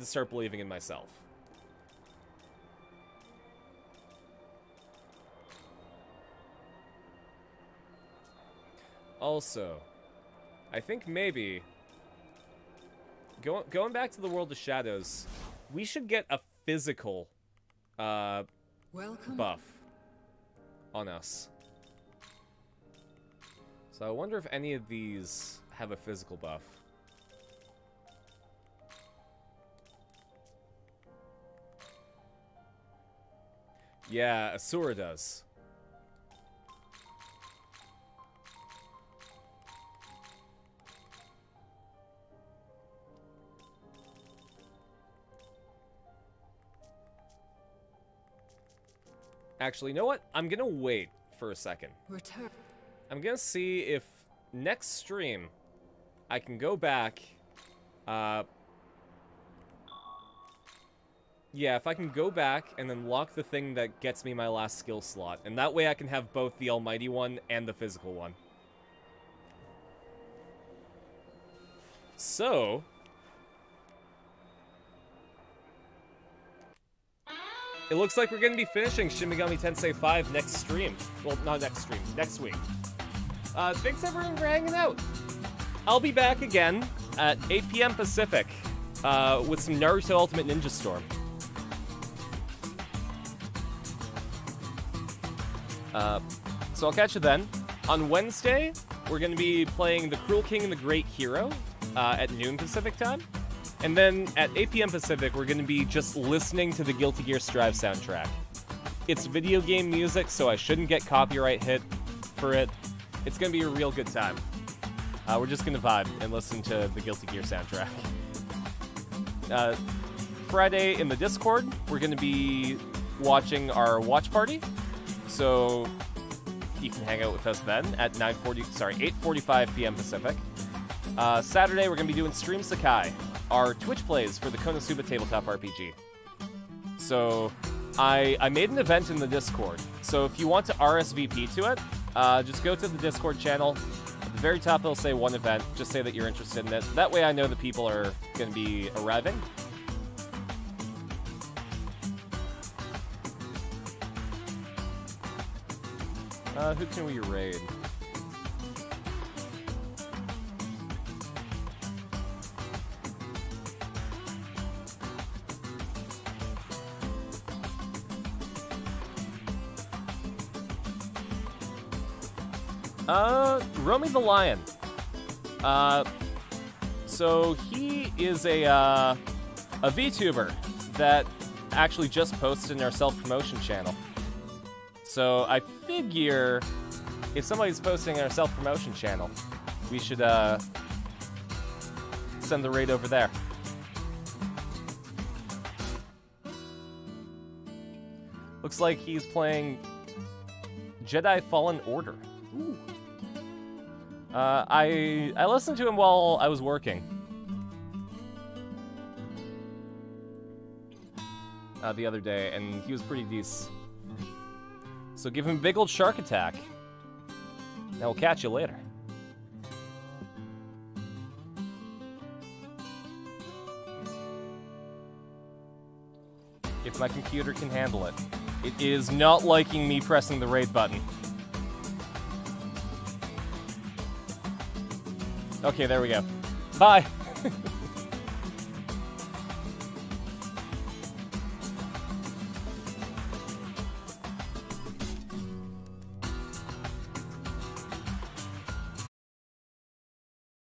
start believing in myself. Also, I think maybe, going back to the World of Shadows, we should get a physical buff on us. So I wonder if any of these have a physical buff. Yeah, Asura does. Actually, you know what? I'm gonna wait for a second. Return. I'm gonna see if next stream I can go back. Yeah, if I can go back and then lock the thing that gets me my last skill slot. And that way I can have both the almighty one and the physical one. So... it looks like we're going to be finishing Shin Megami Tensei 5 next stream. Well, not next stream, next week. Thanks everyone for hanging out. I'll be back again at 8 p.m. Pacific with some Naruto Ultimate Ninja Storm. So I'll catch you then. On Wednesday, we're going to be playing The Cruel King and the Great Hero at noon Pacific time. And then at 8 p.m. Pacific, we're going to be just listening to the Guilty Gear Strive soundtrack. It's video game music, so I shouldn't get copyright hit for it. It's going to be a real good time. We're just going to vibe and listen to the Guilty Gear soundtrack. Friday in the Discord, we're going to be watching our watch party. So you can hang out with us then at 8:45 p.m. Pacific. Saturday, we're going to be doing Stream Sakai, our Twitch plays for the Konosuba Tabletop RPG. So, I made an event in the Discord. So if you want to RSVP to it, just go to the Discord channel. At the very top, it'll say one event. Just say that you're interested in it. That way I know the people are going to be arriving. Who can we raid? Romy the Lion. So he is a VTuber that actually just posted in our self-promotion channel. So I figure if somebody's posting in our self-promotion channel, we should send the raid over there. Looks like he's playing Jedi Fallen Order. Ooh. I listened to him while I was working. The other day, and he was pretty decent. So give him a big old shark attack. And we'll catch you later. If my computer can handle it. It is not liking me pressing the raid button. Okay, there we go. Bye!